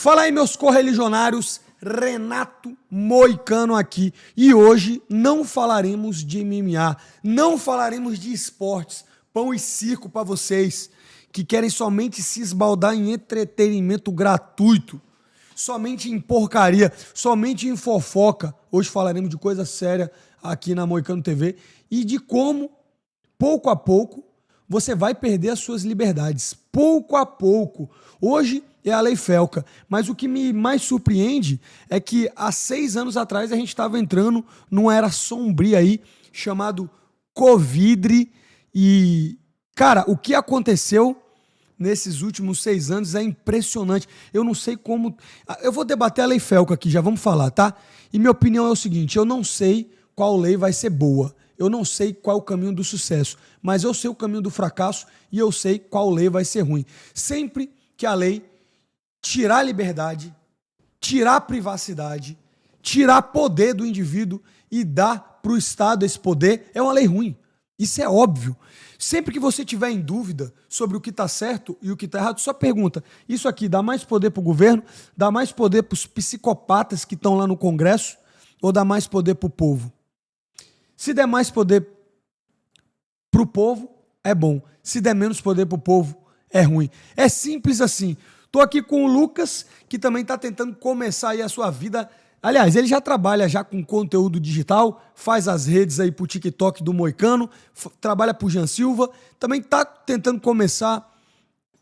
Fala aí, meus correligionários, Renato Moicano aqui. E hoje não falaremos de MMA, não falaremos de esportes, pão e circo para vocês que querem somente se esbaldar em entretenimento gratuito, somente em porcaria, somente em fofoca. Hoje falaremos de coisa séria aqui na Moicano TV e de como, pouco a pouco, você vai perder as suas liberdades. Pouco a pouco. Hoje é a Lei Felca. Mas o que me mais surpreende é que há 6 anos atrás a gente estava entrando numa era sombria aí, chamado Covid. E, cara, o que aconteceu nesses últimos 6 anos é impressionante. Eu não sei como... Eu vou debater a Lei Felca aqui, já vamos falar, tá? E minha opinião é o seguinte, eu não sei qual lei vai ser boa. Eu não sei qual é o caminho do sucesso, mas eu sei o caminho do fracasso e eu sei qual lei vai ser ruim. Sempre que a lei tirar a liberdade, tirar a privacidade, tirar poder do indivíduo e dar para o Estado esse poder, é uma lei ruim. Isso é óbvio. Sempre que você tiver em dúvida sobre o que está certo e o que está errado, só pergunta, isso aqui dá mais poder para o governo, dá mais poder para os psicopatas que estão lá no Congresso ou dá mais poder para o povo? Se der mais poder para o povo, é bom. Se der menos poder para o povo, é ruim. É simples assim. Estou aqui com o Lucas, que também está tentando começar aí a sua vida. Aliás, ele já trabalha já com conteúdo digital, faz as redes aí para o TikTok do Moicano, trabalha para o Jean Silva, também está tentando começar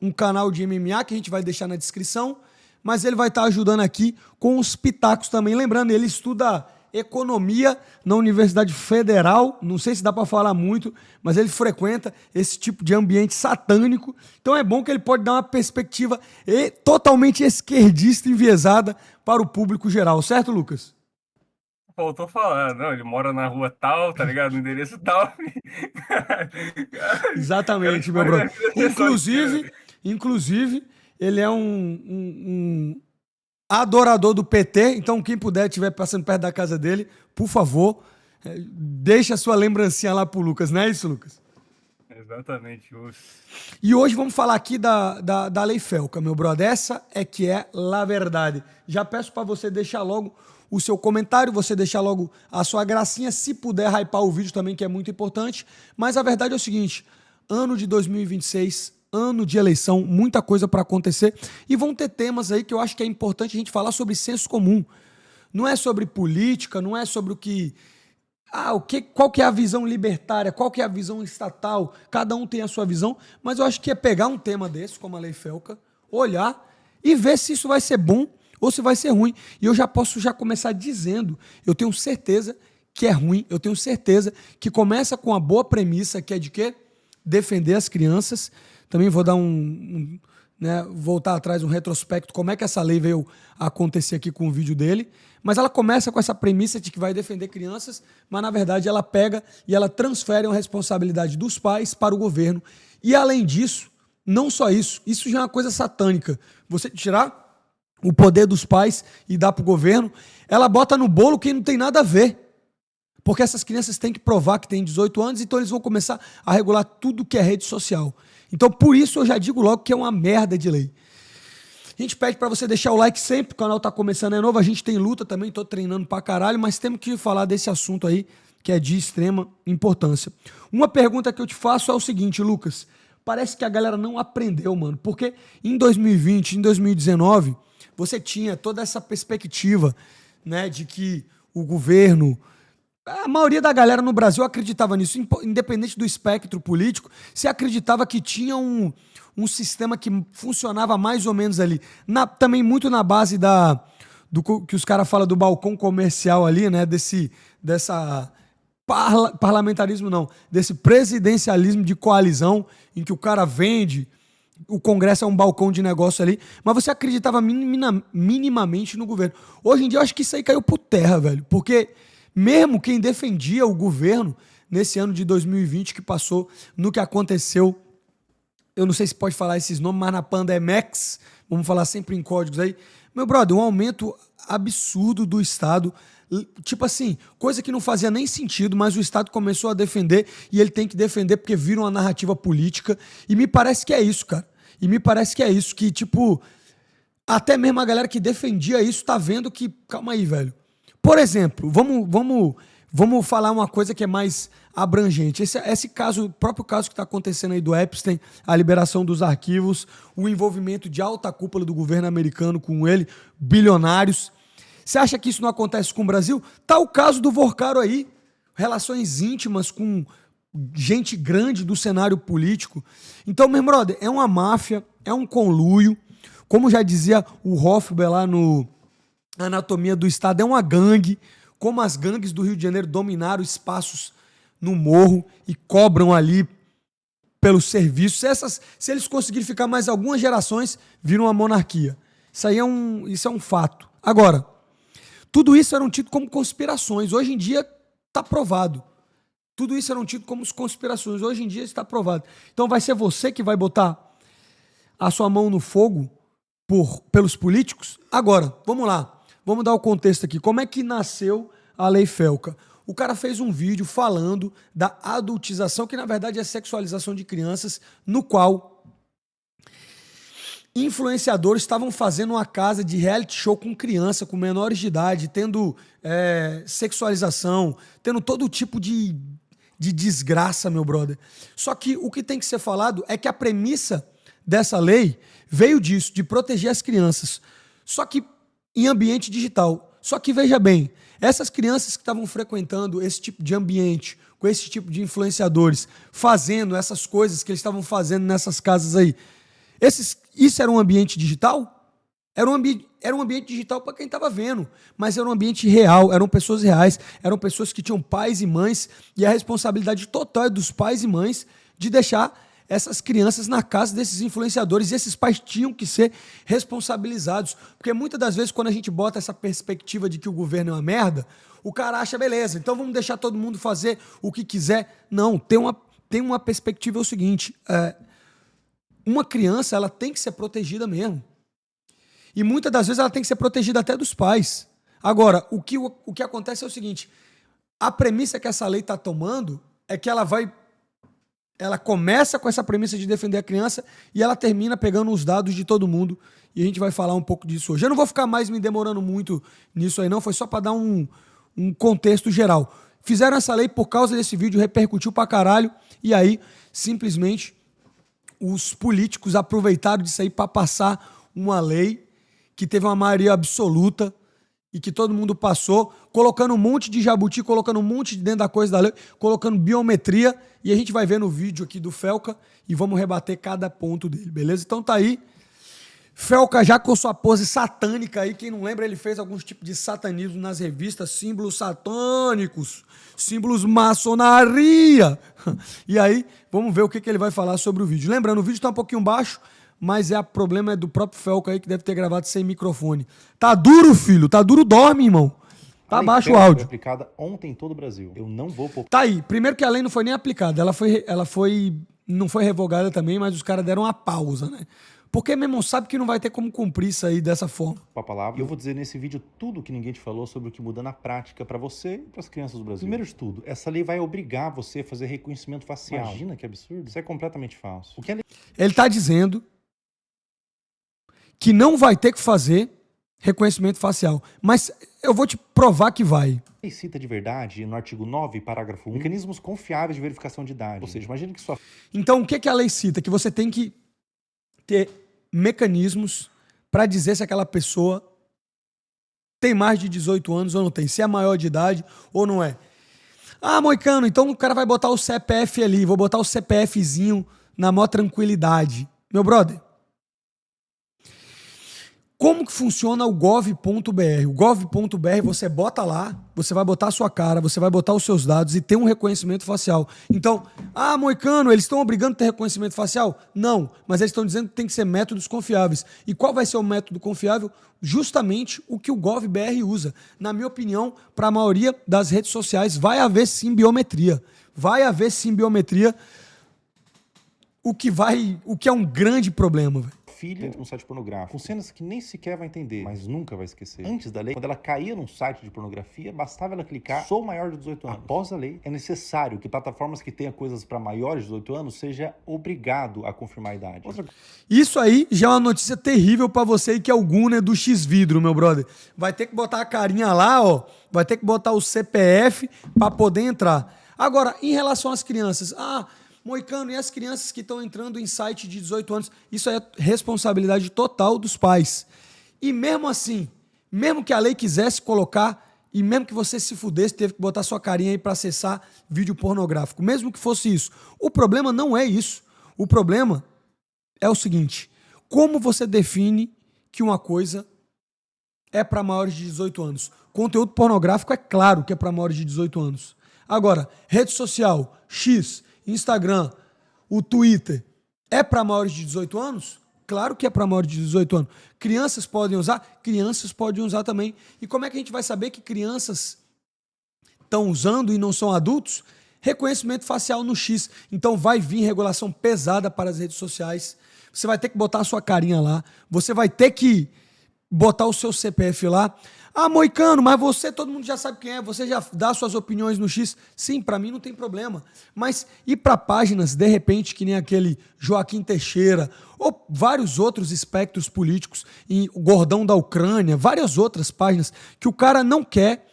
um canal de MMA que a gente vai deixar na descrição, mas ele vai estar ajudando aqui com os pitacos também. Lembrando, ele estuda economia na Universidade Federal, não sei se dá para falar muito, mas ele frequenta esse tipo de ambiente satânico, então é bom que ele pode dar uma perspectiva totalmente esquerdista enviesada para o público geral, certo, Lucas? Faltou falar, não, ele mora na rua tal, tá ligado? No endereço tal. Cara, Exatamente, que meu faz a brother. vida ser só Inclusive, esquerda. inclusive, ele é um adorador do PT, então quem puder estiver passando perto da casa dele, por favor, deixe a sua lembrancinha lá pro Lucas, não é isso, Lucas? Exatamente, E hoje vamos falar aqui da Lei Felca, meu brother. Essa é que é a verdade. Já peço para você deixar logo o seu comentário, você deixar logo a sua gracinha, se puder hypar o vídeo também, que é muito importante. Mas a verdade é o seguinte, ano de 2026, ano de eleição, muita coisa para acontecer. E vão ter temas aí que eu acho que é importante a gente falar sobre senso comum. Não é sobre política, não é sobre o que... qual que é a visão libertária, qual que é a visão estatal, cada um tem a sua visão, mas eu acho que é pegar um tema desse, como a Lei Felca, olhar e ver se isso vai ser bom ou se vai ser ruim. E eu já posso começar dizendo, eu tenho certeza que é ruim, eu tenho certeza que começa com a boa premissa, que é de quê? Defender as crianças. Também vou dar voltar atrás, um retrospecto, como é que essa lei veio acontecer aqui com o vídeo dele. Mas ela começa com essa premissa de que vai defender crianças, mas na verdade ela pega e ela transfere uma responsabilidade dos pais para o governo. E além disso, não só isso, isso já é uma coisa satânica. Você tirar o poder dos pais e dar para o governo, ela bota no bolo quem não tem nada a ver. Porque essas crianças têm que provar que têm 18 anos, então eles vão começar a regular tudo que é rede social. Então, por isso, eu já digo logo que é uma merda de lei. A gente pede para você deixar o like sempre, o canal tá começando, é novo, a gente tem luta também, tô treinando pra caralho, mas temos que falar desse assunto aí, que é de extrema importância. Uma pergunta que eu te faço é o seguinte, Lucas, parece que a galera não aprendeu, mano, porque em 2020, em 2019, você tinha toda essa perspectiva, né, de que o governo... A maioria da galera no Brasil acreditava nisso, independente do espectro político, se acreditava que tinha um sistema que funcionava mais ou menos ali. Também muito na base do que os caras falam do balcão comercial ali, né? Parlamentarismo não, desse presidencialismo de coalizão, em que o cara vende, o Congresso é um balcão de negócio ali, mas você acreditava minimamente no governo. Hoje em dia eu acho que isso aí caiu por terra, velho, porque... Mesmo quem defendia o governo nesse ano de 2020 que passou, no que aconteceu, eu não sei se pode falar esses nomes, mas na Pandemex, vamos falar sempre em códigos aí, meu brother, um aumento absurdo do Estado, tipo assim, coisa que não fazia nem sentido, mas o Estado começou a defender e ele tem que defender porque vira uma narrativa política e me parece que é isso, cara. E me parece que é isso, que tipo... até mesmo a galera que defendia isso tá vendo que... Calma aí, velho. Por exemplo, vamos falar uma coisa que é mais abrangente. Esse caso, o próprio caso que está acontecendo aí do Epstein, a liberação dos arquivos, o envolvimento de alta cúpula do governo americano com ele, bilionários. Você acha que isso não acontece com o Brasil? Tá o caso do Vorcaro aí, relações íntimas com gente grande do cenário político. Então, meu brother, é uma máfia, é um conluio. Como já dizia o Hoffman lá no Anatomia do Estado, é uma gangue. Como as gangues do Rio de Janeiro dominaram espaços no morro e cobram ali pelos serviços. Se eles conseguirem ficar mais algumas gerações, viram uma monarquia. Isso é um fato. Agora, tudo isso eram tido como conspirações. Hoje em dia está provado. Tudo isso eram tido como conspirações. Hoje em dia está provado. Então vai ser você que vai botar a sua mão no fogo pelos políticos? Agora, vamos lá. Vamos dar o contexto aqui. Como é que nasceu a Lei Felca? O cara fez um vídeo falando da adultização, que na verdade é sexualização de crianças, no qual influenciadores estavam fazendo uma casa de reality show com criança, com menores de idade, tendo sexualização, tendo todo tipo de desgraça, meu brother. Só que o que tem que ser falado é que a premissa dessa lei veio disso, de proteger as crianças. Só que em ambiente digital. Só que veja bem, essas crianças que estavam frequentando esse tipo de ambiente, com esse tipo de influenciadores, fazendo essas coisas que eles estavam fazendo nessas casas aí, isso era um ambiente digital? Era um ambiente digital para quem estava vendo, mas era um ambiente real, eram pessoas reais, eram pessoas que tinham pais e mães, e a responsabilidade total é dos pais e mães de deixar essas crianças na casa desses influenciadores, e esses pais tinham que ser responsabilizados, porque muitas das vezes quando a gente bota essa perspectiva de que o governo é uma merda, o cara acha, beleza, então vamos deixar todo mundo fazer o que quiser. Não, tem uma perspectiva, é o seguinte, uma criança ela tem que ser protegida mesmo, e muitas das vezes ela tem que ser protegida até dos pais. Agora, o que acontece é o seguinte, a premissa que essa lei está tomando é que ela começa com essa premissa de defender a criança e ela termina pegando os dados de todo mundo. E a gente vai falar um pouco disso hoje. Eu não vou ficar mais me demorando muito nisso aí, não. Foi só para dar um contexto geral. Fizeram essa lei por causa desse vídeo, repercutiu pra caralho. E aí, simplesmente, os políticos aproveitaram disso aí para passar uma lei que teve uma maioria absoluta e que todo mundo passou, colocando um monte de jabuti, colocando um monte de dentro da coisa da lei, colocando biometria, e a gente vai ver no vídeo aqui do Felca e vamos rebater cada ponto dele, beleza? Então tá aí, Felca já com sua pose satânica aí, quem não lembra, ele fez alguns tipos de satanismo nas revistas, símbolos satânicos, símbolos maçonaria, e aí vamos ver o que ele vai falar sobre o vídeo. Lembrando, o vídeo tá um pouquinho baixo, mas o problema é do próprio Felca aí, que deve ter gravado sem microfone. Tá duro, filho. Tá duro, dorme, irmão. Tá baixo o áudio. Foi aplicada ontem em todo o Brasil. Eu não vou... Tá aí. Primeiro que a lei não foi nem aplicada. Não foi revogada também, mas os caras deram uma pausa, né? Porque, meu irmão, sabe que não vai ter como cumprir isso aí dessa forma. Com a palavra. E eu vou dizer nesse vídeo tudo que ninguém te falou sobre o que muda na prática para você e para as crianças do Brasil. Primeiro de tudo, essa lei vai obrigar você a fazer reconhecimento facial. Imagina que absurdo. Isso é completamente falso. O que a lei... Ele tá dizendo que não vai ter que fazer reconhecimento facial. Mas eu vou te provar que vai. Ele cita de verdade, no artigo 9, parágrafo 1, mecanismos confiáveis de verificação de idade. Ou seja, imagina que sua... Então, o que a lei cita? Que você tem que ter mecanismos para dizer se aquela pessoa tem mais de 18 anos ou não tem. Se é maior de idade ou não é. Ah, Moicano, então o cara vai botar o CPF ali. Vou botar o CPFzinho na maior tranquilidade. Meu brother, como que funciona o gov.br? O gov.br você bota lá, você vai botar a sua cara, você vai botar os seus dados e tem um reconhecimento facial. Então, Moicano, eles estão obrigando a ter reconhecimento facial? Não, mas eles estão dizendo que tem que ser métodos confiáveis. E qual vai ser o método confiável? Justamente o que o gov.br usa. Na minha opinião, para a maioria das redes sociais, vai haver sim biometria. Vai haver sim biometria, o que é um grande problema, velho. filha dentro de um site pornográfico, com cenas que nem sequer vai entender, mas nunca vai esquecer. Antes da lei, quando ela caía num site de pornografia, bastava ela clicar "sou maior de 18 anos". Após a lei, é necessário que plataformas que tenham coisas para maiores de 18 anos seja obrigado a confirmar a idade. Isso aí já é uma notícia terrível pra você aí que é o Gunner do X-Vidro, meu brother. Vai ter que botar a carinha lá, ó. Vai ter que botar o CPF pra poder entrar. Agora, em relação às crianças, Moicano, e as crianças que estão entrando em site de 18 anos? Isso aí é responsabilidade total dos pais. E mesmo assim, mesmo que a lei quisesse colocar, e mesmo que você se fudesse, teve que botar sua carinha aí para acessar vídeo pornográfico, mesmo que fosse isso, o problema não é isso. O problema é o seguinte: como você define que uma coisa é para maiores de 18 anos? Conteúdo pornográfico é claro que é para maiores de 18 anos. Agora, rede social, X, Instagram, o Twitter, é para maiores de 18 anos? Claro que é para maiores de 18 anos. Crianças podem usar? Crianças podem usar também. E como é que a gente vai saber que crianças estão usando e não são adultos? Reconhecimento facial no X. Então vai vir regulação pesada para as redes sociais. Você vai ter que botar a sua carinha lá. Você vai ter que botar o seu CPF lá. Moicano, mas você, todo mundo já sabe quem é, você já dá suas opiniões no X. Sim, pra mim não tem problema. Mas ir pra páginas, de repente, que nem aquele Joaquim Teixeira, ou vários outros espectros políticos, o Gordão da Ucrânia, várias outras páginas, que o cara não quer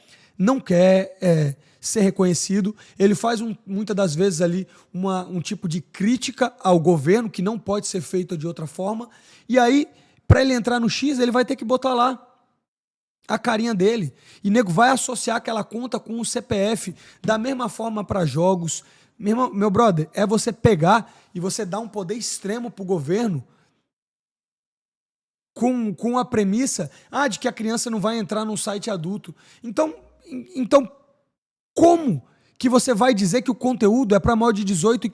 ser reconhecido. Ele faz, muitas das vezes, ali um tipo de crítica ao governo, que não pode ser feita de outra forma. E aí, para ele entrar no X, ele vai ter que botar lá a carinha dele. E nego vai associar aquela conta com o CPF da mesma forma para jogos. Meu brother, é você pegar e você dar um poder extremo pro governo com a premissa de que a criança não vai entrar num site adulto. Então como que você vai dizer que o conteúdo é para maior de 18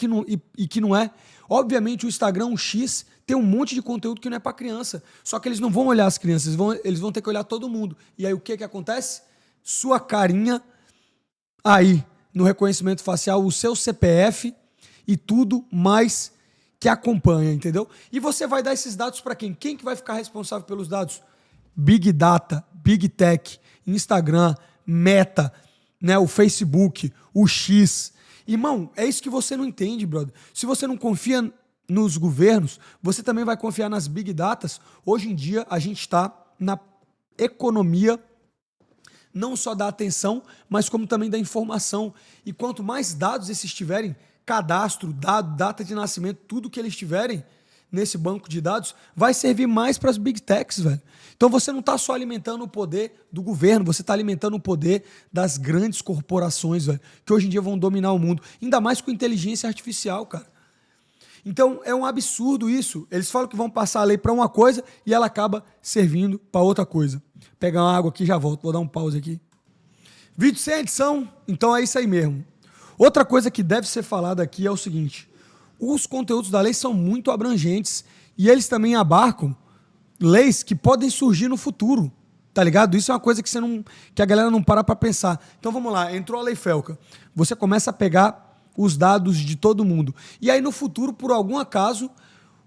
e que não é? Obviamente o Instagram, o X, tem um monte de conteúdo que não é para criança. Só que eles não vão olhar as crianças, eles vão ter que olhar todo mundo. E aí o que acontece? Sua carinha aí no reconhecimento facial, o seu CPF e tudo mais que acompanha, entendeu? E você vai dar esses dados para quem? Quem que vai ficar responsável pelos dados? Big Data, Big Tech, Instagram, Meta, né, o Facebook, o X. Irmão, é isso que você não entende, brother. Se você não confia nos governos, você também vai confiar nas Big Datas. Hoje em dia, a gente está na economia não só da atenção, mas como também da informação. E quanto mais dados esses tiverem, cadastro, dado, data de nascimento, tudo que eles tiverem nesse banco de dados, vai servir mais para as Big Techs, velho. Então você não está só alimentando o poder do governo, você está alimentando o poder das grandes corporações, velho, que hoje em dia vão dominar o mundo, ainda mais com inteligência artificial, cara. Então é um absurdo isso. Eles falam que vão passar a lei para uma coisa e ela acaba servindo para outra coisa. Pegar uma água aqui e já volto, vou dar um pause aqui. Vídeo sem edição, então é isso aí mesmo. Outra coisa que deve ser falada aqui é o seguinte: os conteúdos da lei são muito abrangentes e eles também abarcam leis que podem surgir no futuro, tá ligado? Isso é uma coisa que a galera não para pensar. Então vamos lá, entrou a Lei Felca, você começa a pegar os dados de todo mundo, e aí no futuro, por algum acaso,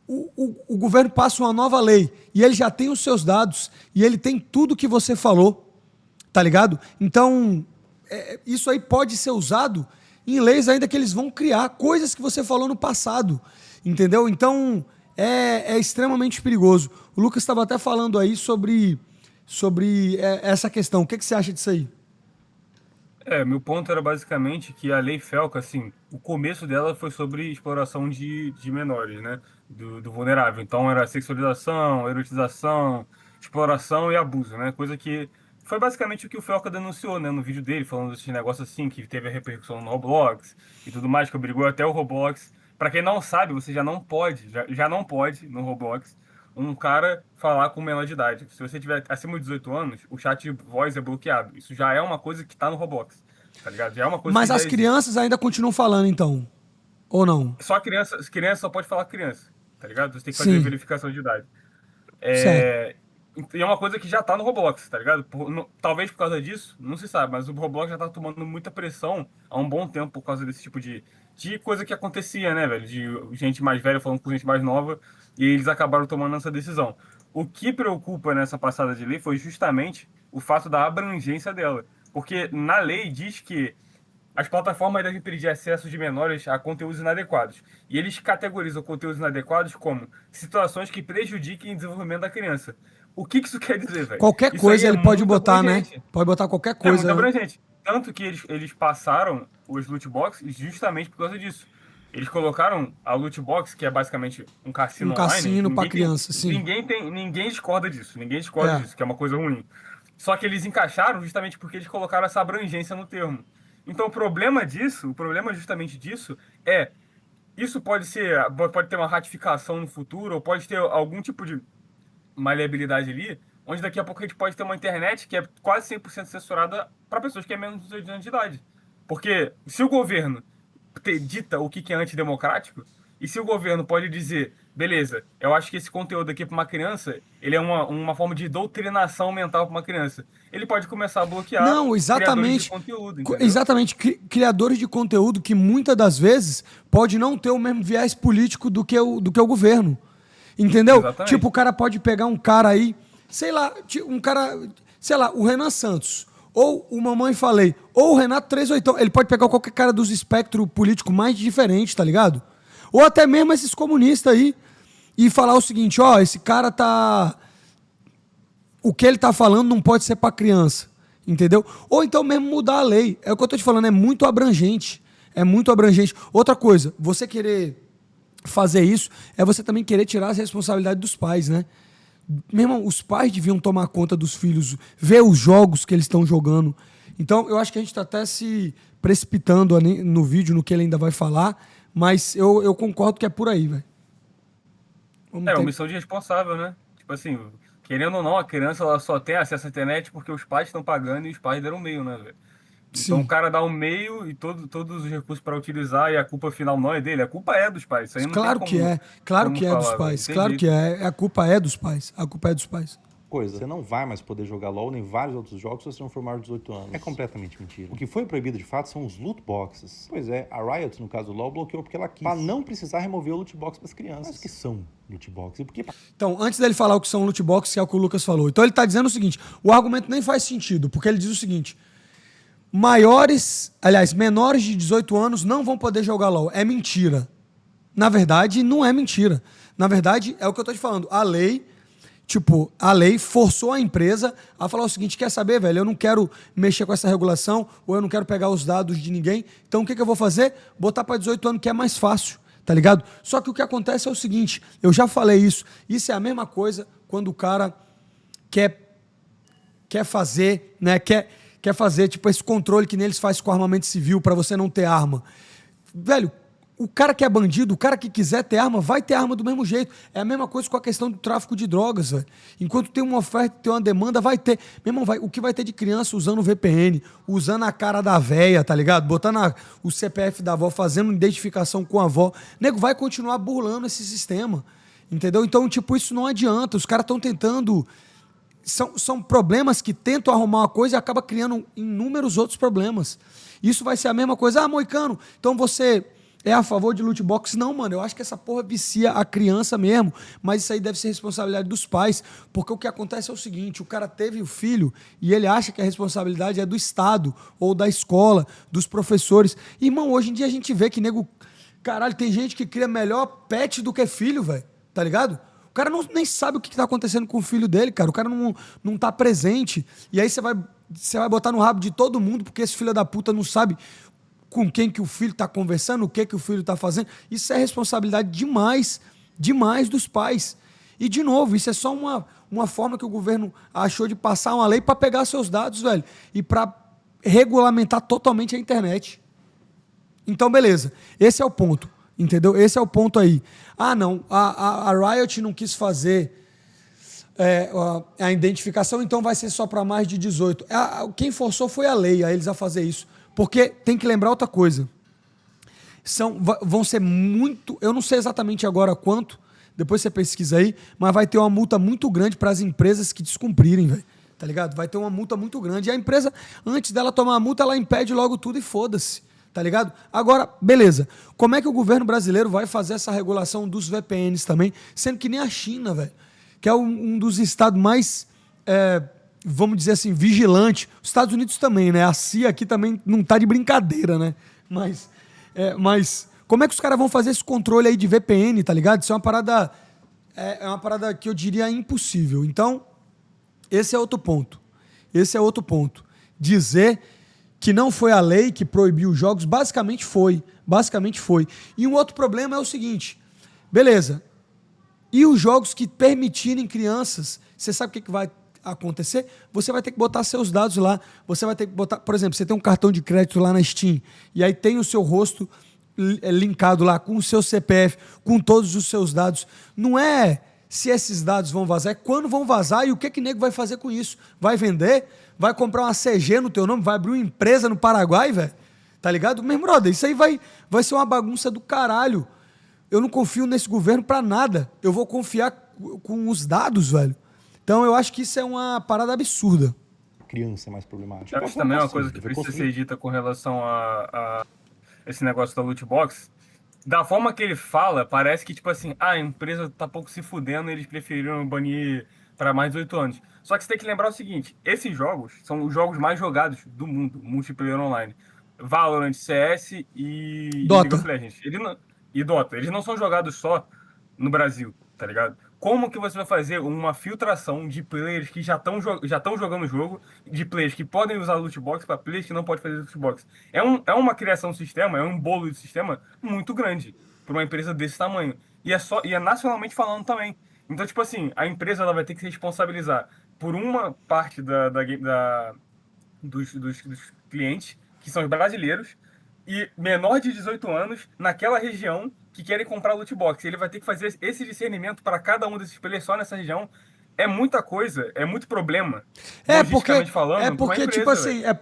o governo passa uma nova lei, e ele já tem os seus dados, e ele tem tudo que você falou, tá ligado? Então, isso aí pode ser usado em leis ainda que eles vão criar, coisas que você falou no passado, entendeu? Então, é extremamente perigoso. O Lucas estava até falando aí sobre essa questão. O que você acha disso aí? Meu ponto era basicamente que a Lei Felca, assim, o começo dela foi sobre exploração de menores, né? Do vulnerável. Então era sexualização, erotização, exploração e abuso, né? Coisa que foi basicamente o que o Felca denunciou, né? No vídeo dele, falando desses negócios assim, que teve a repercussão no Roblox e tudo mais, que obrigou até o Roblox. Pra quem não sabe, você já não pode no Roblox um cara falar com menor de idade. Se você tiver acima de 18 anos, o chat de voz é bloqueado. Isso já é uma coisa que tá no Roblox, tá ligado? Já é uma coisa Mas que as crianças ainda continuam falando, então? Ou não? só criança só pode falar criança, tá ligado? Você tem que fazer Sim. verificação de idade. Certo. E é uma coisa que já tá no Roblox, tá ligado? Talvez por causa disso, não se sabe, mas o Roblox já tá tomando muita pressão há um bom tempo por causa desse tipo de coisa que acontecia, né, velho? De gente mais velha falando com gente mais nova, e eles acabaram tomando essa decisão. O que preocupa nessa passada de lei foi justamente o fato da abrangência dela. Porque na lei diz que as plataformas devem pedir acesso de menores a conteúdos inadequados. E eles categorizam conteúdos inadequados como situações que prejudiquem o desenvolvimento da criança. O que isso quer dizer, velho? Qualquer Isso aí coisa é ele pode muito botar, né? abrangente. Pode botar qualquer É coisa. muito Né? abrangente. Tanto que eles passaram os loot boxes justamente por causa disso. Eles colocaram a loot box, que é basicamente um cassino Um online. cassino pra criança, sim. Ninguém discorda disso. Ninguém discorda É. disso, que é uma coisa ruim. Só que eles encaixaram justamente porque eles colocaram essa abrangência no termo. Então o problema justamente disso é isso pode ter uma ratificação no futuro, ou pode ter algum tipo de maleabilidade ali, onde daqui a pouco a gente pode ter uma internet que é quase 100% censurada para pessoas que têm menos de 18 anos de idade. Porque se o governo dita o que é antidemocrático, e se o governo pode dizer, beleza, eu acho que esse conteúdo aqui para uma criança, ele é uma forma de doutrinação mental para uma criança, ele pode começar a bloquear Não, criadores de exatamente. conteúdo, entendeu? Exatamente. Criadores de conteúdo que muitas das vezes pode não ter o mesmo viés político do que o governo. Entendeu? Exatamente. Tipo, o cara pode pegar um cara aí, sei lá, o Renan Santos, ou o Mamãe Falei, ou o Renato 38. Ele pode pegar qualquer cara dos espectro político mais diferente, tá ligado? Ou até mesmo esses comunistas aí, e falar o seguinte, ó, esse cara tá... O que ele tá falando não pode ser pra criança, entendeu? Ou então mesmo mudar a lei. É o que eu tô te falando, é muito abrangente. É muito abrangente. Outra coisa, você querer fazer isso é você também querer tirar as responsabilidades dos pais, né? Meu irmão, os pais deviam tomar conta dos filhos, ver os jogos que eles estão jogando. Então, eu acho que a gente está até se precipitando no vídeo, no que ele ainda vai falar, mas eu concordo que é por aí, velho. Omissão de responsável, né? Tipo assim, querendo ou não, a criança ela só tem acesso à internet porque os pais estão pagando e os pais deram o meio, né, velho? Então Sim. o cara dá um meio e todos os recursos para utilizar e a culpa final não é dele, a culpa é dos pais. Isso aí não Claro tem que como, é. Claro como que é falar, dos velho. pais. Tem Claro jeito. que é. A culpa é dos pais. A culpa é dos pais. Coisa, você não vai mais poder jogar LoL nem vários outros jogos se você não for maior de 18 anos. É completamente mentira. O que foi proibido de fato são os loot boxes. Pois é, a Riot, no caso do LoL, bloqueou porque ela quis. Pra não precisar remover o loot box pras crianças. Mas o que são loot boxes? E por que... Então, antes dele falar o que são loot boxes, que é o que o Lucas falou. Então ele está dizendo o seguinte, o argumento nem faz sentido, porque ele diz o seguinte, menores de 18 anos não vão poder jogar LoL. É mentira. Na verdade, não é mentira. Na verdade, é o que eu tô te falando. A lei forçou a empresa a falar o seguinte, quer saber, velho, eu não quero mexer com essa regulação, ou eu não quero pegar os dados de ninguém, então o que eu vou fazer? Botar para 18 anos, que é mais fácil, tá ligado? Só que o que acontece é o seguinte, eu já falei isso é a mesma coisa quando o cara quer fazer, né, quer fazer, tipo, esse controle que neles faz com armamento civil para você não ter arma. Velho, o cara que é bandido, o cara que quiser ter arma, vai ter arma do mesmo jeito. É a mesma coisa com a questão do tráfico de drogas, velho. Enquanto tem uma oferta, tem uma demanda, vai ter. Meu irmão, o que vai ter de criança usando VPN, usando a cara da véia, tá ligado? Botando o CPF da avó, fazendo identificação com a avó. Nego, vai continuar burlando esse sistema, entendeu? Então, tipo, isso não adianta. Os caras estão tentando... São problemas que tentam arrumar uma coisa e acaba criando inúmeros outros problemas. Isso vai ser a mesma coisa. Ah, Moicano, então você... é a favor de loot box? Não, mano, eu acho que essa porra vicia a criança mesmo, mas isso aí deve ser responsabilidade dos pais, porque o que acontece é o seguinte, o cara teve o filho e ele acha que a responsabilidade é do Estado, ou da escola, dos professores. Irmão, hoje em dia a gente vê que nego... Caralho, tem gente que cria melhor pet do que filho, velho, tá ligado? O cara nem sabe o que tá acontecendo com o filho dele, cara, o cara não tá presente, e aí você vai botar no rabo de todo mundo, porque esse filho da puta não sabe... com quem que o filho está conversando, o que o filho está fazendo. Isso é responsabilidade demais dos pais. E, de novo, isso é só uma forma que o governo achou de passar uma lei para pegar seus dados, velho, e para regulamentar totalmente a internet. Então, beleza. Esse é o ponto, entendeu? Esse é o ponto aí. Ah, não, a Riot não quis fazer a identificação, então vai ser só para mais de 18. Quem forçou foi a lei, a eles a fazer isso. Porque tem que lembrar outra coisa. Vão ser muito... Eu não sei exatamente agora quanto, Depois você pesquisa aí, mas vai ter uma multa muito grande para as empresas que descumprirem, velho. Tá ligado? Vai ter uma multa muito grande. E a empresa, antes dela tomar a multa, ela impede logo tudo e foda-se. Tá ligado? Agora, beleza. Como é que o governo brasileiro vai fazer essa regulação dos VPNs também, sendo que nem a China, velho, que é um dos estados mais, vamos dizer assim, vigilante. Os Estados Unidos também, né? A CIA aqui também não tá de brincadeira, né? Mas como é que os caras vão fazer esse controle aí de VPN, tá ligado? Isso é uma parada, é uma parada que eu diria impossível. Então, esse é outro ponto. Esse é outro ponto. Dizer que não foi a lei que proibiu os jogos, basicamente foi. Basicamente foi. E um outro problema é o seguinte, beleza, e os jogos que permitirem crianças, você sabe o que vai acontecer? Você vai ter que botar seus dados lá, você vai ter que botar, por exemplo, você tem um cartão de crédito lá na Steam, e aí tem o seu rosto linkado lá com o seu CPF, com todos os seus dados. Não é se esses dados vão vazar, é quando vão vazar e o que nego vai fazer com isso? Vai vender? Vai comprar uma CG no teu nome? Vai abrir uma empresa no Paraguai, velho? Tá ligado? Meu brother, isso aí vai ser uma bagunça do caralho. Eu não confio nesse governo pra nada. Eu vou confiar com os dados, velho. Então eu acho que isso é uma parada absurda. Criança é mais problemática. Eu acho também uma coisa que precisa ser dita com relação a esse negócio da loot box. Da forma que ele fala, parece que, tipo assim, a empresa tá pouco se fudendo e eles preferiram banir para mais de 18 anos. Só que você tem que lembrar o seguinte, esses jogos são os jogos mais jogados do mundo, multiplayer online. Valorant, CS e Dota. League of Legends. E Dota. Eles não são jogados só no Brasil, tá ligado? Como que você vai fazer uma filtração de players que já estão jogando o jogo, de players que podem usar loot box para players que não podem fazer loot box? É uma criação de sistema, é um bolo de sistema muito grande para uma empresa desse tamanho. E é nacionalmente falando também. Então, tipo assim, a empresa ela vai ter que se responsabilizar por uma parte dos clientes, que são os brasileiros, e menor de 18 anos naquela região que querem comprar loot box. Ele vai ter que fazer esse discernimento para cada um desses players só nessa região. É muita coisa, é muito problema. Porque empresa, tipo assim, véio.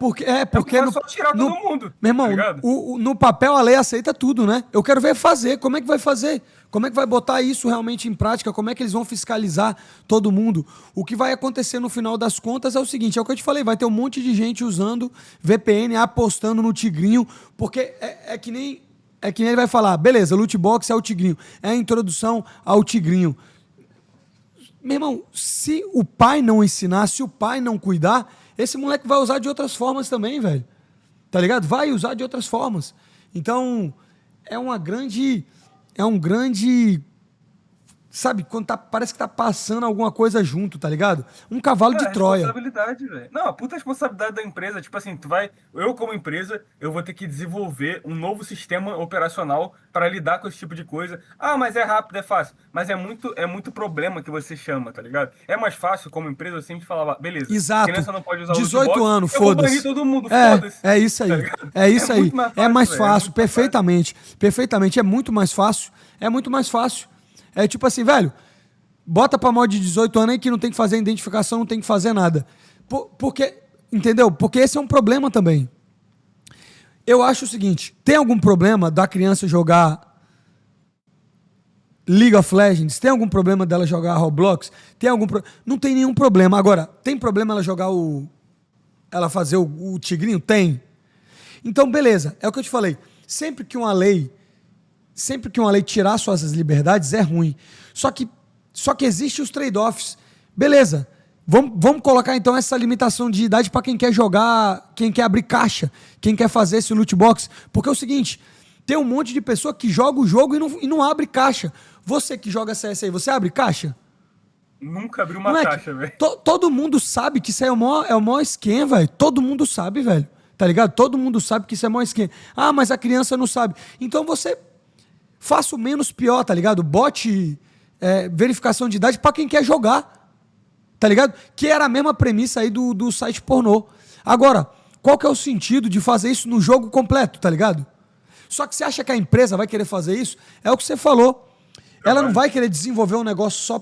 porque só tirar todo mundo. Meu irmão, tá no papel a lei aceita tudo, né? Eu quero ver fazer. Como é que vai fazer? Como é que vai botar isso realmente em prática? Como é que eles vão fiscalizar todo mundo? O que vai acontecer no final das contas é o seguinte, é o que eu te falei, vai ter um monte de gente usando VPN, apostando no tigrinho, porque é que nem ele vai falar, beleza, loot box é o tigrinho, é a introdução ao tigrinho. Meu irmão, se o pai não ensinar, se o pai não cuidar, esse moleque vai usar de outras formas também, velho. Tá ligado? Vai usar de outras formas. Então, é um grande... Sabe, quando parece que tá passando alguma coisa junto, tá ligado? Um cavalo de Troia. Responsabilidade, velho. Não, a puta responsabilidade da empresa. Tipo assim, eu como empresa, eu vou ter que desenvolver um novo sistema operacional para lidar com esse tipo de coisa. Ah, mas é rápido, é fácil. Mas é muito problema que você chama, tá ligado? É mais fácil como empresa eu sempre falava, beleza. Exato. Criança não pode usar 18 anos, eu vou foda-se. banir todo mundo, foda-se. É isso aí. Tá é isso aí. É mais fácil, perfeitamente. Perfeitamente. É muito mais fácil. É muito mais fácil. É tipo assim, velho, bota pra mod de 18 anos aí que não tem que fazer identificação, não tem que fazer nada. Porque, entendeu? Porque esse é um problema também. Eu acho o seguinte, tem algum problema da criança jogar League of Legends? Tem algum problema dela jogar Roblox? Não tem nenhum problema. Agora, tem problema ela jogar ela fazer o tigrinho? Tem. Então, beleza. É o que eu te falei. Sempre que uma lei tirar suas liberdades é ruim. Só que existem os trade-offs. Beleza. Vamos colocar então essa limitação de idade para quem quer jogar, quem quer abrir caixa, quem quer fazer esse loot box. Porque é o seguinte, tem um monte de pessoa que joga o jogo e não abre caixa. Você que joga CS aí, você abre caixa? Nunca abri uma caixa, velho. Todo mundo sabe que isso aí é o maior esquema, velho. Todo mundo sabe, velho. Tá ligado? Todo mundo sabe que isso é o maior esquema. Ah, mas a criança não sabe. Então você... faça o menos pior, tá ligado? Bote verificação de idade pra quem quer jogar, tá ligado? Que era a mesma premissa aí do site pornô. Agora, qual que é o sentido de fazer isso no jogo completo, tá ligado? Só que você acha que a empresa vai querer fazer isso? É o que você falou. Ela não vai querer desenvolver um negócio só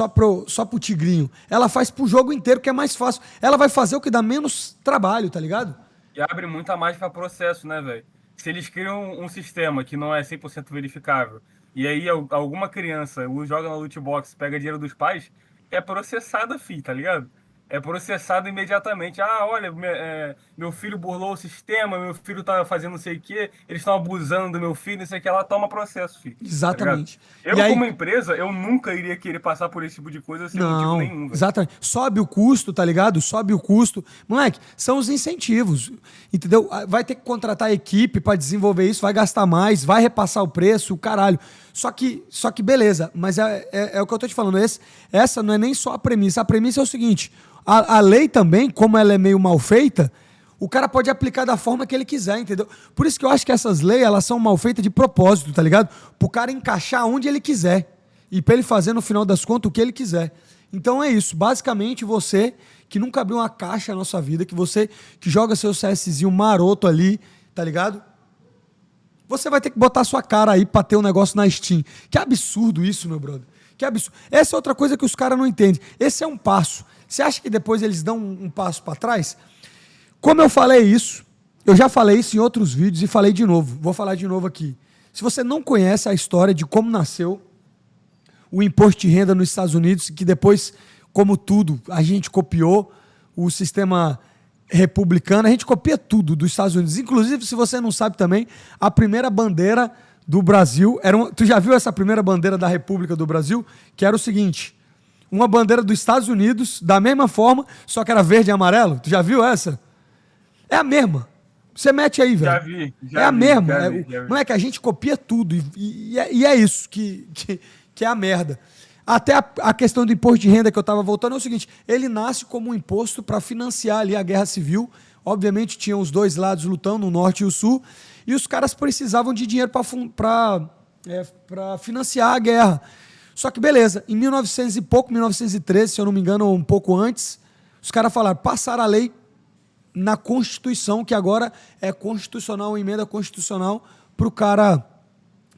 pro tigrinho. Ela faz pro jogo inteiro, que é mais fácil. Ela vai fazer o que dá menos trabalho, tá ligado? E abre muita margem pra processo, né, velho? Se eles criam um sistema que não é 100% verificável e aí alguma criança joga na loot box, pega dinheiro dos pais, é processada, tá ligado? É processado imediatamente. Ah, olha, meu filho burlou o sistema, meu filho tá fazendo não sei o quê, eles estão abusando do meu filho, não sei o que lá, toma processo, tá ligado? Exatamente. E Eu, aí, como empresa, eu nunca iria querer passar por esse tipo de coisa sem motivo não, nenhum, velho. exatamente. Sobe o custo, tá ligado? Sobe o custo. Moleque, são os incentivos, entendeu? Vai ter que contratar equipe para desenvolver isso, vai gastar mais, vai repassar o preço, o caralho. Só que beleza, mas é o que eu tô te falando. Essa não é nem só a premissa. A premissa é o seguinte: a lei também, como ela é meio mal feita, o cara pode aplicar da forma que ele quiser, entendeu? Por isso que eu acho que essas leis, elas são mal feitas de propósito, tá ligado? Pro cara encaixar onde ele quiser. E pra ele fazer, no final das contas, o que ele quiser. Então é isso. Basicamente, você que nunca abriu uma caixa na sua vida, que você que joga seu CSzinho maroto ali, tá ligado? Você vai ter que botar sua cara aí pra ter um negócio na Steam. Que absurdo isso, meu brother. Que absurdo. Essa é outra coisa que os caras não entendem. Esse é um passo. Você acha que depois eles dão um passo pra trás? Como eu falei isso, eu já falei isso em outros vídeos e falei de novo. Vou falar de novo aqui. Se você não conhece a história de como nasceu o imposto de renda nos Estados Unidos, que depois, como tudo, a gente copiou o sistema republicano, a gente copia tudo dos Estados Unidos. Inclusive, se você não sabe também, a primeira bandeira do Brasil tu já viu essa primeira bandeira da República do Brasil? Que era o seguinte: uma bandeira dos Estados Unidos, da mesma forma, só que era verde e amarelo. Tu já viu essa? É a mesma. Você mete aí, velho. Já vi, é a mesma. já vi. Moleque, a gente copia tudo. E é isso que é a merda. Até a questão do imposto de renda que eu estava voltando é o seguinte: ele nasce como um imposto para financiar ali a guerra civil. Obviamente tinham os dois lados lutando, o norte e o sul, e os caras precisavam de dinheiro para financiar a guerra. Só que beleza, em 1900 e pouco, 1913, se eu não me engano, ou um pouco antes, os caras falaram, passaram a lei na Constituição, que agora é constitucional, emenda constitucional, para o cara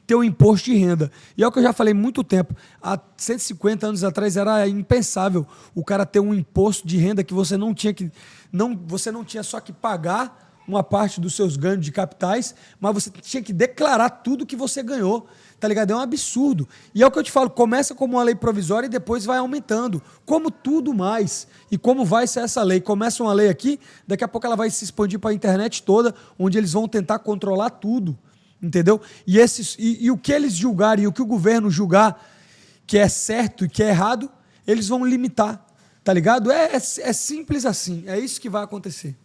ter um imposto de renda. E é o que eu já falei há muito tempo. Há 150 anos atrás era impensável o cara ter um imposto de renda que você não tinha você não tinha só que pagar uma parte dos seus ganhos de capitais, mas você tinha que declarar tudo que você ganhou, tá ligado? É um absurdo. E é o que eu te falo, começa como uma lei provisória e depois vai aumentando, como tudo mais. E como vai ser essa lei? Começa uma lei aqui, daqui a pouco ela vai se expandir para a internet toda, onde eles vão tentar controlar tudo, entendeu? E o que eles julgarem e o que o governo julgar que é certo e que é errado, eles vão limitar, tá ligado? É simples assim, é isso que vai acontecer.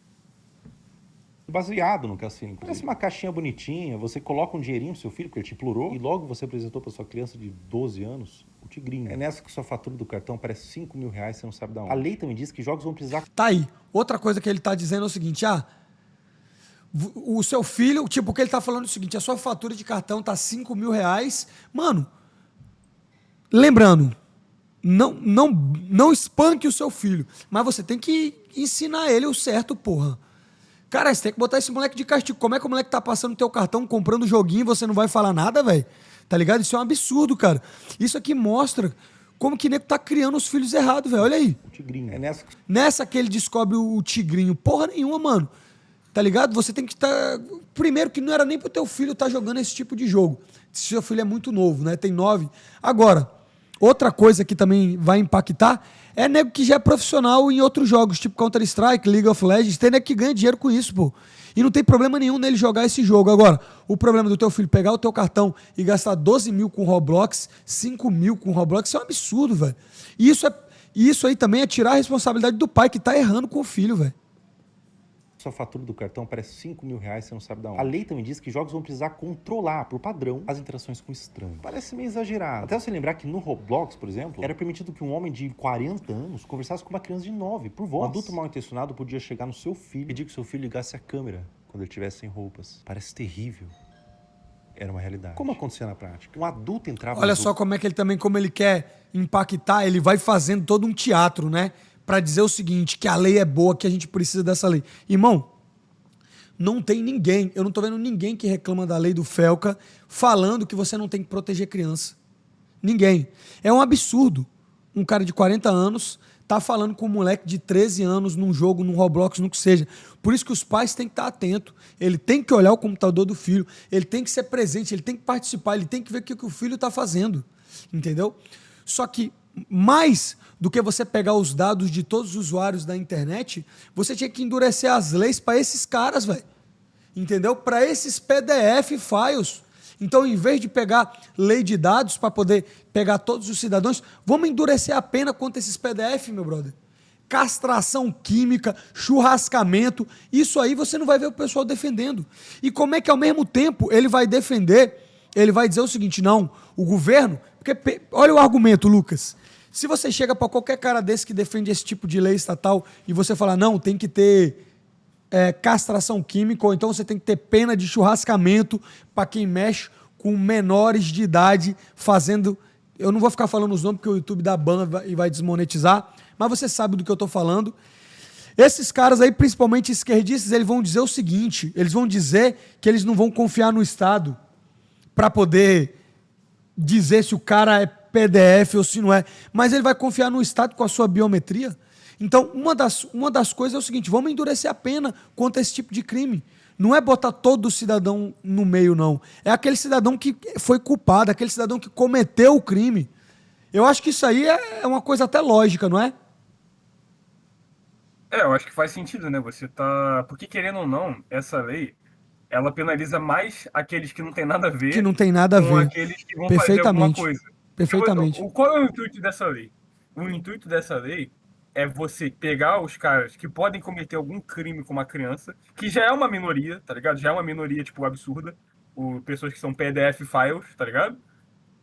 Baseado no cassino. Parece uma caixinha bonitinha, você coloca um dinheirinho pro seu filho, porque ele te implorou, e logo você apresentou para sua criança de 12 anos o tigrinho. É nessa que sua fatura do cartão parece 5 mil reais, você não sabe de onde. A lei também diz que jogos vão precisar... Tá aí. Outra coisa que ele tá dizendo é o seguinte, o seu filho, tipo, o que ele tá falando é o seguinte, a sua fatura de cartão tá 5 mil reais, mano, lembrando, não espanque o seu filho, mas você tem que ensinar ele o certo, porra. Cara, você tem que botar esse moleque de castigo. Como é que o moleque tá passando teu cartão, comprando joguinho e você não vai falar nada, velho? Tá ligado? Isso é um absurdo, cara. Isso aqui mostra como que nego tá criando os filhos errados, velho. Olha aí. O tigrinho. É nessa que ele descobre o tigrinho. Porra nenhuma, mano. Tá ligado? Você tem que estar... Primeiro que não era nem pro teu filho estar jogando esse tipo de jogo. Se seu filho é muito novo, né? Tem 9. Agora, outra coisa que também vai impactar é nego que já é profissional em outros jogos, tipo Counter-Strike, League of Legends. Tem nego que ganha dinheiro com isso, pô. E não tem problema nenhum nele jogar esse jogo. Agora, o problema do teu filho pegar o teu cartão e gastar 12 mil com Roblox, 5 mil com Roblox, isso é um absurdo, velho. E isso aí também é tirar a responsabilidade do pai que tá errando com o filho, velho. Sua fatura do cartão parece 5 mil reais, você não sabe de onde. A lei também diz que jogos vão precisar controlar, por padrão, as interações com estranhos. Parece meio exagerado. Até você lembrar que no Roblox, por exemplo, era permitido que um homem de 40 anos conversasse com uma criança de 9, por voz. Um adulto mal intencionado podia chegar no seu filho e pedir que seu filho ligasse a câmera quando ele estivesse sem roupas. Parece terrível. Era uma realidade. Como acontecia na prática? Um adulto entrava... Olha só como é que ele também, como ele quer impactar, ele vai fazendo todo um teatro, né? Pra dizer o seguinte, que a lei é boa, que a gente precisa dessa lei. Irmão, não tem ninguém, eu não tô vendo ninguém que reclama da lei do Felca falando que você não tem que proteger criança. Ninguém. É um absurdo um cara de 40 anos tá falando com um moleque de 13 anos num jogo, num Roblox, no que seja. Por isso que os pais têm que estar atentos. Ele tem que olhar o computador do filho, ele tem que ser presente, ele tem que participar, ele tem que ver o que o filho está fazendo. Entendeu? Só que mais do que você pegar os dados de todos os usuários da internet, você tinha que endurecer as leis para esses caras, velho. Entendeu? Para esses PDF files. Então, em vez de pegar lei de dados para poder pegar todos os cidadãos, vamos endurecer a pena contra esses PDF, meu brother. Castração química, churrascamento, isso aí você não vai ver o pessoal defendendo. E como é que ao mesmo tempo ele vai defender, ele vai dizer o seguinte, não, o governo, porque olha o argumento, Lucas, se você chega para qualquer cara desse que defende esse tipo de lei estatal e você fala, não, tem que ter castração química, ou então você tem que ter pena de churrascamento para quem mexe com menores de idade fazendo... Eu não vou ficar falando os nomes porque o YouTube dá ban e vai desmonetizar, mas você sabe do que eu estou falando. Esses caras aí, principalmente esquerdistas, eles vão dizer o seguinte, eles vão dizer que eles não vão confiar no Estado para poder dizer se o cara é PDF ou se não é, mas ele vai confiar no Estado com a sua biometria. Então, uma das coisas é o seguinte, vamos endurecer a pena contra esse tipo de crime. Não é botar todo cidadão no meio, não. É aquele cidadão que foi culpado, aquele cidadão que cometeu o crime. Eu acho que isso aí é uma coisa até lógica, não é? Eu acho que faz sentido, né? Você tá... Porque, querendo ou não, essa lei, ela penaliza mais aqueles que não tem nada a ver Que não tem nada a com ver. aqueles que vão fazer alguma coisa. Perfeitamente. Qual é o intuito dessa lei? O intuito dessa lei é você pegar os caras que podem cometer algum crime com uma criança, que já é uma minoria, tá ligado? Já é uma minoria, tipo, absurda. Pessoas que são PDF files, tá ligado?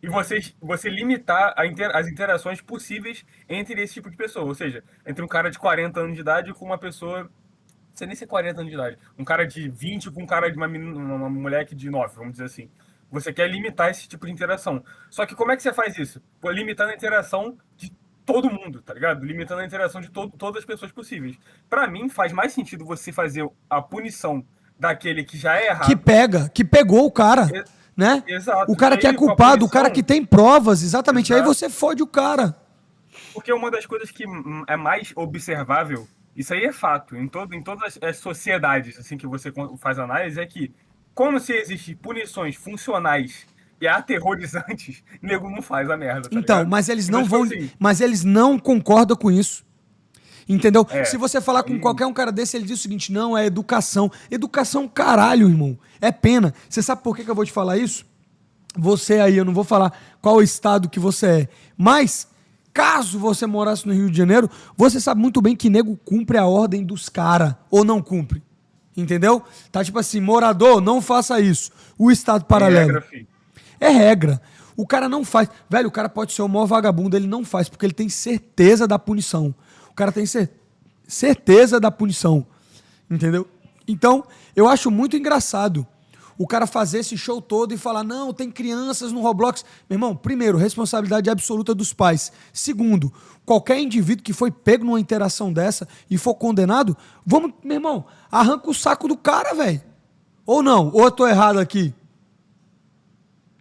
E você limitar as interações possíveis entre esse tipo de pessoa. Ou seja, entre um cara de 40 anos de idade com uma pessoa... Não sei nem se é 40 anos de idade. Um cara de 20 com um cara de uma moleque de 9, vamos dizer assim. Você quer limitar esse tipo de interação. Só que como é que você faz isso? Pô, limitando a interação de todo mundo, tá ligado? Limitando a interação de todas as pessoas possíveis. Pra mim, faz mais sentido você fazer a punição daquele que já é errado. Que pegou o cara, né? Exato. O cara que é culpado, o cara que tem provas, exatamente. Exato. Aí você fode o cara. Porque uma das coisas que é mais observável, isso aí é fato, em todas as sociedades assim que você faz análise, é que como se existem punições funcionais e aterrorizantes, o nego não faz a merda, tá então, ligado? mas eles Então, não tipo vão, assim, mas eles não concordam com isso. Entendeu? É. Se você falar com qualquer um cara desse, ele diz o seguinte, não, é educação. Educação, caralho, irmão. É pena. Você sabe por que eu vou te falar isso? Você aí, eu não vou falar qual estado que você é, mas caso você morasse no Rio de Janeiro, você sabe muito bem que nego cumpre a ordem dos caras, ou não cumpre. Entendeu? Tá tipo assim, morador, não faça isso. O estado paralelo. regra, filho. É regra. O cara não faz. Velho, o cara pode ser o maior vagabundo, ele não faz, porque ele tem certeza da punição. O cara tem certeza da punição. Entendeu? Então, eu acho muito engraçado o cara fazer esse show todo e falar, não, tem crianças no Roblox. Meu irmão, primeiro, responsabilidade absoluta dos pais. Segundo, qualquer indivíduo que foi pego numa interação dessa e for condenado, vamos, meu irmão, arranca o saco do cara, velho. Ou não? Ou eu tô errado aqui?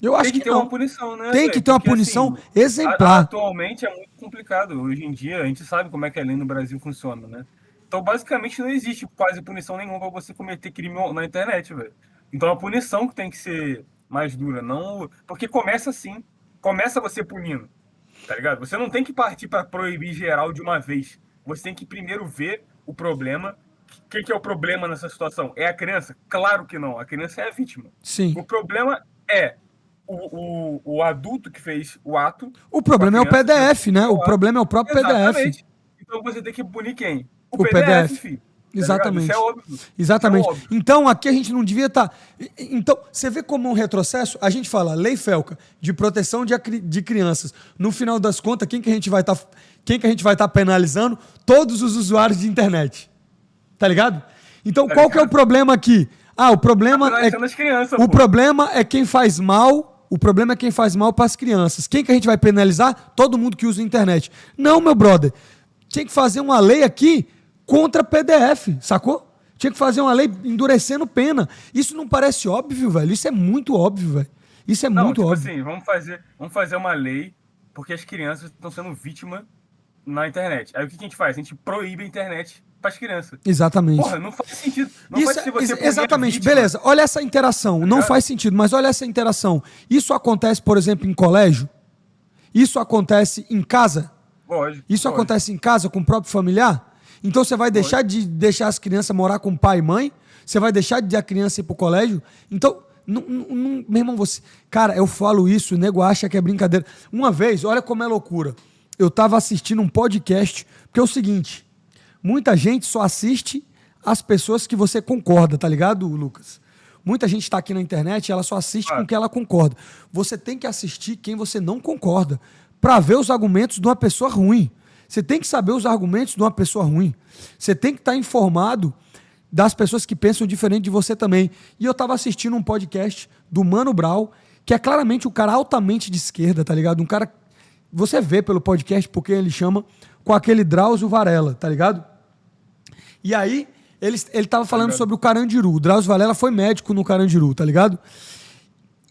Eu acho Tem que ter não. uma punição, né? Tem que ter uma Porque, punição assim, exemplar. Atualmente é muito complicado. Hoje em dia, a gente sabe como é que a lei no Brasil funciona, né? Então, basicamente, não existe quase punição nenhuma pra você cometer crime na internet, velho. Então, a punição que tem que ser mais dura, não... Porque começa assim. Começa você punindo, tá ligado? Você não tem que partir pra proibir geral de uma vez. Você tem que primeiro ver o problema. O que é o problema nessa situação? É a criança? Claro que não. A criança é a vítima. Sim. O problema é o adulto que fez o ato. O problema é o PDF, né? O problema é o próprio Exatamente. PDF. Então você tem que punir quem? O PDF. Filho. Exatamente. Isso é óbvio. Exatamente. É óbvio. Então, aqui a gente não devia estar... Então, você vê como um retrocesso? A gente fala Lei Felca, de proteção de crianças. No final das contas, quem que a gente vai estar penalizando? Todos os usuários de internet. Tá ligado? Então, qual que é o problema aqui? O problema as crianças, o problema é quem faz mal. O problema é quem faz mal para as crianças. Quem que a gente vai penalizar? Todo mundo que usa a internet. Não, meu brother. Tinha que fazer uma lei aqui contra PDF, sacou? Tinha que fazer uma lei endurecendo pena. Isso não parece óbvio, velho? Isso é muito óbvio, velho. Isso é muito óbvio. Assim, vamos fazer uma lei porque as crianças estão sendo vítimas na internet. Aí o que a gente faz? A gente proíbe a internet para as crianças. Exatamente. Porra, não faz sentido. Não Isso, faz sentido você punir a exatamente, vítima. beleza. Olha essa interação. Não ligado? faz sentido, mas olha essa interação. Isso acontece, por exemplo, em colégio? Isso acontece em casa? Lógico. Isso lógico. acontece em casa com o próprio familiar? Então você vai deixar de deixar as crianças morar com pai e mãe? Você vai deixar de a criança ir pro colégio? Então, meu irmão, você... Cara, eu falo isso, o nego acha que é brincadeira. Uma vez, olha como é loucura. Eu tava assistindo um podcast, porque é o seguinte, muita gente só assiste as pessoas que você concorda, tá ligado, Lucas? Muita gente tá aqui na internet e ela só assiste com quem ela concorda. Você tem que assistir quem você não concorda para ver os argumentos de uma pessoa ruim. Você tem que saber os argumentos de uma pessoa ruim. Você tem que estar informado das pessoas que pensam diferente de você também. E eu tava assistindo um podcast do Mano Brown, que é claramente um cara altamente de esquerda, tá ligado? Um cara... Você vê pelo podcast porque ele chama com aquele Drauzio Varela, tá ligado? E aí, ele tava falando sobre o Carandiru. O Drauzio Varela foi médico no Carandiru, tá ligado?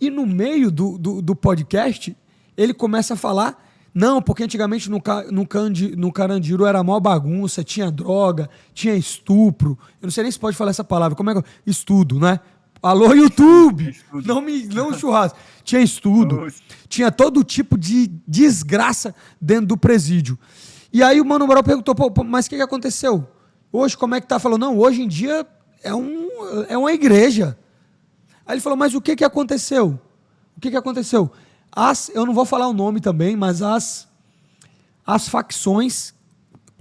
E no meio do podcast, ele começa a falar... Não, porque antigamente no Carandiru era mó bagunça, tinha droga, tinha estupro. Eu não sei nem se pode falar essa palavra. Como é que... Estudo, né? Alô, YouTube! Não churrasco. Tinha estudo. Tinha todo tipo de desgraça dentro do presídio. E aí o Mano Brown perguntou, pô, mas o que aconteceu? Hoje, como é que tá? Falou, não, hoje em dia é uma igreja. Aí ele falou, mas o que aconteceu? O que aconteceu? Eu não vou falar o nome também, mas as facções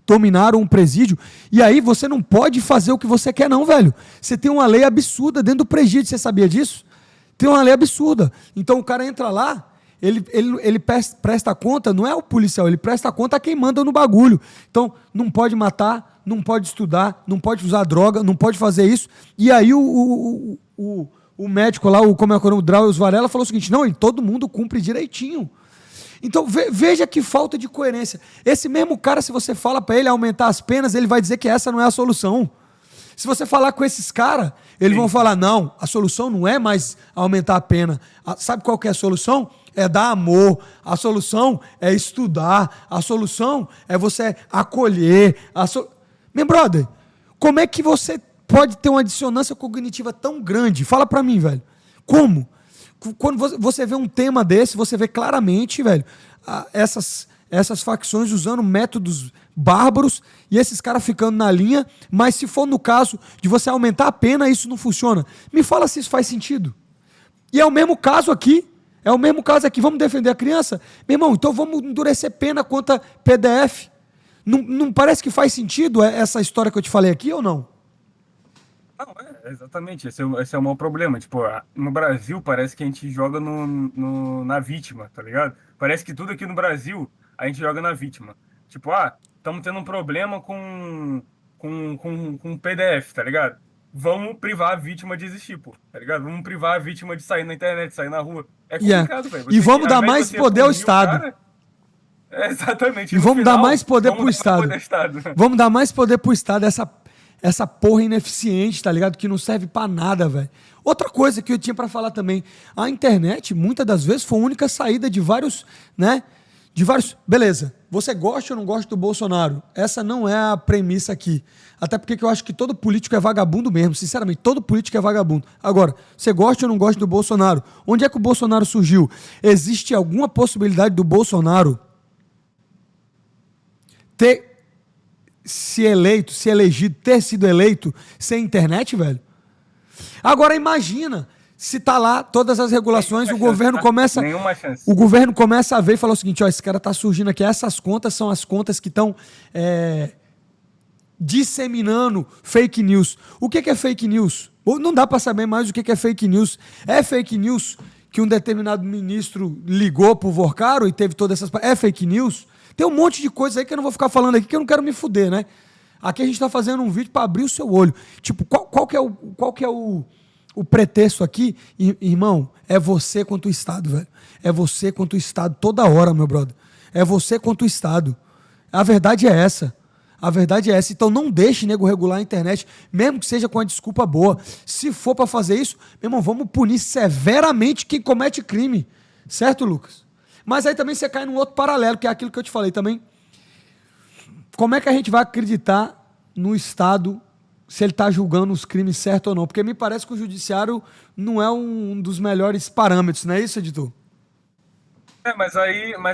dominaram um presídio, e aí você não pode fazer o que você quer não, velho. Você tem uma lei absurda dentro do presídio, você sabia disso? Tem uma lei absurda. Então o cara entra lá, ele presta conta, não é o policial, ele presta conta a quem manda no bagulho. Então não pode matar, não pode estudar, não pode usar droga, não pode fazer isso. E aí o médico lá, o Drauzio Varela, falou o seguinte, não, todo mundo cumpre direitinho. Então, veja que falta de coerência. Esse mesmo cara, se você fala para ele aumentar as penas, ele vai dizer que essa não é a solução. Se você falar com esses caras, eles vão falar, não, a solução não é mais aumentar a pena. Sabe qual que é a solução? É dar amor. A solução é estudar. A solução é você acolher. Meu brother, como é que você pode ter uma dissonância cognitiva tão grande? Fala pra mim, velho. Como? Quando você vê um tema desse, você vê claramente, velho, essas facções usando métodos bárbaros e esses caras ficando na linha, mas se for no caso de você aumentar a pena, isso não funciona. Me fala se isso faz sentido. E é o mesmo caso aqui. Vamos defender a criança? Meu irmão, então vamos endurecer pena contra PDF. Não parece que faz sentido essa história que eu te falei aqui ou não? Não, exatamente, esse é o maior problema. Tipo, no Brasil parece que a gente joga na vítima, tá ligado? Parece que tudo aqui no Brasil a gente joga na vítima. Tipo, estamos tendo um problema com PDF, tá ligado? Vamos privar a vítima de existir, pô, tá ligado? Vamos privar a vítima de sair na internet, sair na rua. É complicado, velho. E vamos dar mais poder ao Estado. Exatamente. E vamos dar mais poder pro Estado. Vamos dar mais poder pro Estado, essa porra ineficiente, tá ligado? Que não serve pra nada, velho. Outra coisa que eu tinha pra falar também, a internet, muitas das vezes, foi a única saída de vários, né? Beleza, você gosta ou não gosta do Bolsonaro? Essa não é a premissa aqui. Até porque eu acho que todo político é vagabundo mesmo, sinceramente, todo político é vagabundo. Agora, você gosta ou não gosta do Bolsonaro? Onde é que o Bolsonaro surgiu? Existe alguma possibilidade do Bolsonaro ter ter sido eleito sem internet, velho? Agora imagina, se tá lá todas as regulações, o governo começa a ver e falar o seguinte, esse cara tá surgindo aqui, essas contas são as contas que estão disseminando fake news. O que é fake news? Não dá para saber mais o que é fake news. É fake news que um determinado ministro ligou pro Vorcaro e teve todas essas... É fake news? Tem um monte de coisa aí que eu não vou ficar falando aqui, que eu não quero me fuder, né? Aqui a gente tá fazendo um vídeo para abrir o seu olho. Tipo, qual que é o pretexto aqui? Irmão, é você contra o Estado, velho. É você contra o Estado toda hora, meu brother. É você contra o Estado. A verdade é essa. A verdade é essa. Então não deixe nego regular a internet, mesmo que seja com uma desculpa boa. Se for para fazer isso, meu irmão, vamos punir severamente quem comete crime. Certo, Lucas? Mas aí também você cai num outro paralelo, que é aquilo que eu te falei também. como é que a gente vai acreditar no Estado se ele está julgando os crimes certo ou não? Porque me parece que o judiciário não é um dos melhores parâmetros, não é isso, editor? Mas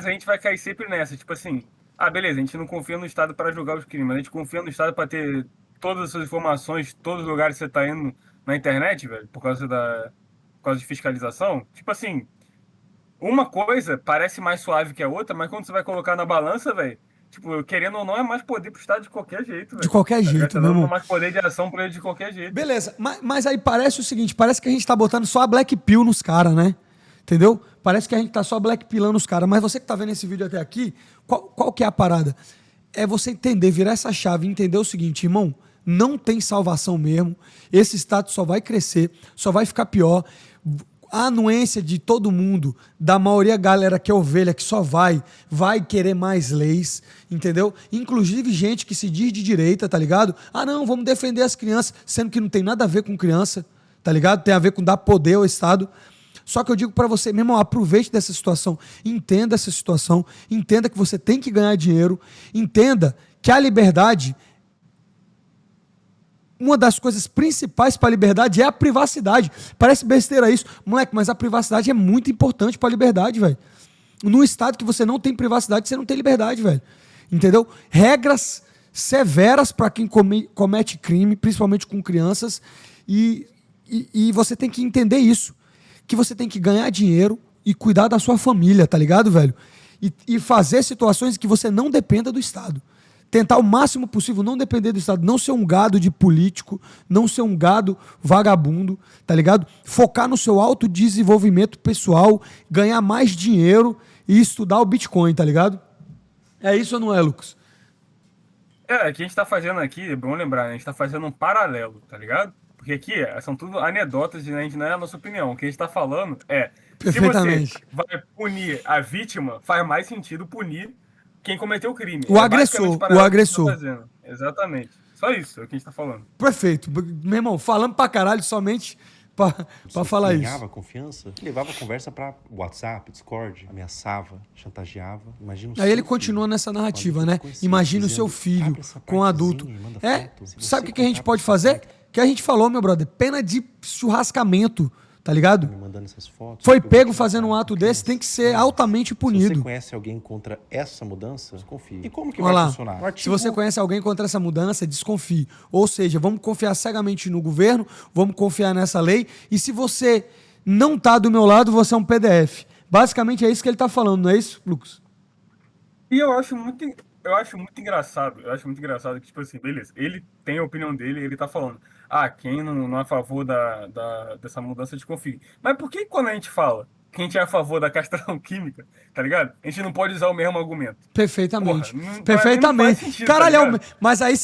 a gente vai cair sempre nessa, tipo assim, beleza, a gente não confia no Estado para julgar os crimes, mas a gente confia no Estado para ter todas as suas informações, todos os lugares que você tá indo na internet, velho, por causa de fiscalização. Tipo assim, uma coisa parece mais suave que a outra, mas quando você vai colocar na balança, velho, tipo, querendo ou não, é mais poder pro Estado de qualquer jeito, velho. De qualquer Tá ligado? jeito, Tá meu dando irmão. mais poder de ação pra ele de qualquer jeito. Beleza, mas aí parece o seguinte, parece que a gente tá botando só a Black Pill nos caras, né? Entendeu? Parece que a gente tá só Black Pillando os caras, mas você que tá vendo esse vídeo até aqui, qual que é a parada? É você entender, virar essa chave e entender o seguinte, irmão, não tem salvação mesmo, esse Estado só vai crescer, só vai ficar pior, a anuência de todo mundo, da maioria galera que é ovelha, que só vai querer mais leis, entendeu? Inclusive gente que se diz de direita, tá ligado? Não, vamos defender as crianças, sendo que não tem nada a ver com criança, tá ligado? Tem a ver com dar poder ao Estado. Só que eu digo pra você, meu irmão, aproveite dessa situação, entenda essa situação, entenda que você tem que ganhar dinheiro, entenda que a liberdade, uma das coisas principais para a liberdade é a privacidade. Parece besteira isso, moleque, mas a privacidade é muito importante para a liberdade, velho. No estado que você não tem privacidade, você não tem liberdade, velho. Entendeu? Regras severas para quem comete crime, principalmente com crianças, e você tem que entender isso. Que você tem que ganhar dinheiro e cuidar da sua família, tá ligado, velho? E fazer situações que você não dependa do Estado. Tentar o máximo possível não depender do Estado, não ser um gado de político, não ser um gado vagabundo, tá ligado? Focar no seu autodesenvolvimento pessoal, ganhar mais dinheiro e estudar o Bitcoin, tá ligado? É isso ou não é, Lucas? O que a gente tá fazendo aqui, é bom lembrar, né? A gente tá fazendo um paralelo, tá ligado? Porque aqui são tudo anedotas, né? A gente não é a nossa opinião. O que a gente tá falando é, se você vai punir a vítima, faz mais sentido punir quem cometeu o crime. O agressor, o agressor. Tá, exatamente. Só isso é o que a gente tá falando. Perfeito. Meu irmão, falando pra caralho somente pra falar isso. Ganhava confiança, levava a conversa pra WhatsApp, Discord, ameaçava, chantageava. Imagina Aí ele continua nessa narrativa, né? Imagina o seu filho com um adulto. Sabe o que a gente pode fazer? Que a gente falou, meu brother, pena de churrascamento, tá ligado? Me mandando essas fotos, foi pego fazendo um ato desse, tem que ser altamente punido. Se você conhece alguém contra essa mudança, desconfie. E como que vai funcionar? Se você conhece alguém contra essa mudança, desconfie. Ou seja, vamos confiar cegamente no governo, vamos confiar nessa lei, e se você não tá do meu lado, você é um PDF. Basicamente é isso que ele tá falando, não é isso, Lucas? E eu acho muito engraçado. Eu acho muito engraçado que, tipo assim, beleza, ele tem a opinião dele, ele tá falando, quem não é a favor dessa mudança, desconfie. Mas por que quando a gente fala que a gente é a favor da castração química, tá ligado? A gente não pode usar o mesmo argumento. Perfeitamente. Porra, perfeitamente. Sentido, caralho, tá, mas aí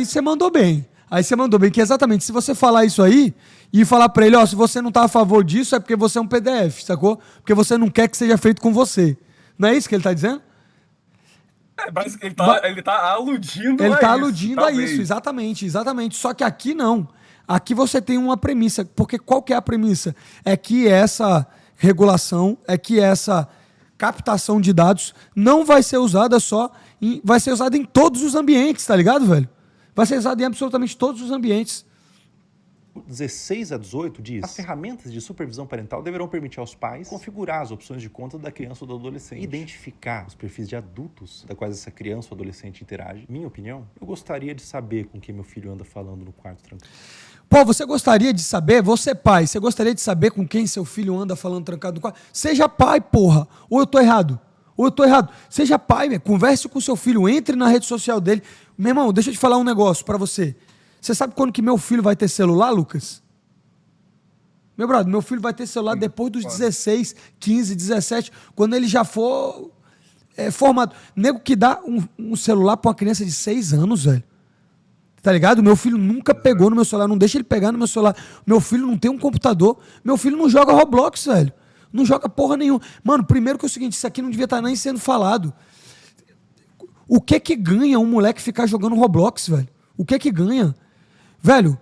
você mandou bem. Aí você mandou bem, que exatamente, se você falar isso aí e falar pra ele, se você não tá a favor disso, é porque você é um PDF, sacou? Porque você não quer que seja feito com você. Não é isso que ele tá dizendo? Ele tá aludindo ele a tá isso. Aludindo a isso, exatamente. Só que aqui não. Aqui você tem uma premissa, porque qual que é a premissa? É que essa regulação, é que essa captação de dados não vai ser usada vai ser usada em todos os ambientes, tá ligado, velho? Vai ser usada em absolutamente todos os ambientes. 16 a 18 diz: as ferramentas de supervisão parental deverão permitir aos pais configurar as opções de conta da criança ou do adolescente, identificar os perfis de adultos da quais essa criança ou adolescente interage. Minha opinião, eu gostaria de saber com quem meu filho anda falando no quarto trancado. Pô, você gostaria de saber, você pai, você gostaria de saber com quem seu filho anda falando trancado no quarto? Seja pai, porra. Ou eu tô errado? Seja pai, converse com seu filho, entre na rede social dele. Meu irmão, deixa eu te falar um negócio pra você. Você sabe quando que meu filho vai ter celular, Lucas? Meu brother, meu filho vai ter celular depois dos 16, 15, 17, quando ele já for formado. Nego que dá um celular pra uma criança de 6 anos, velho. Tá ligado? Meu filho nunca pegou no meu celular, não deixa ele pegar no meu celular. Meu filho não tem um computador. Meu filho não joga Roblox, velho. Não joga porra nenhuma. Mano, primeiro que é o seguinte, isso aqui não devia estar nem sendo falado. O que ganha um moleque ficar jogando Roblox, velho? O que ganha? Velho,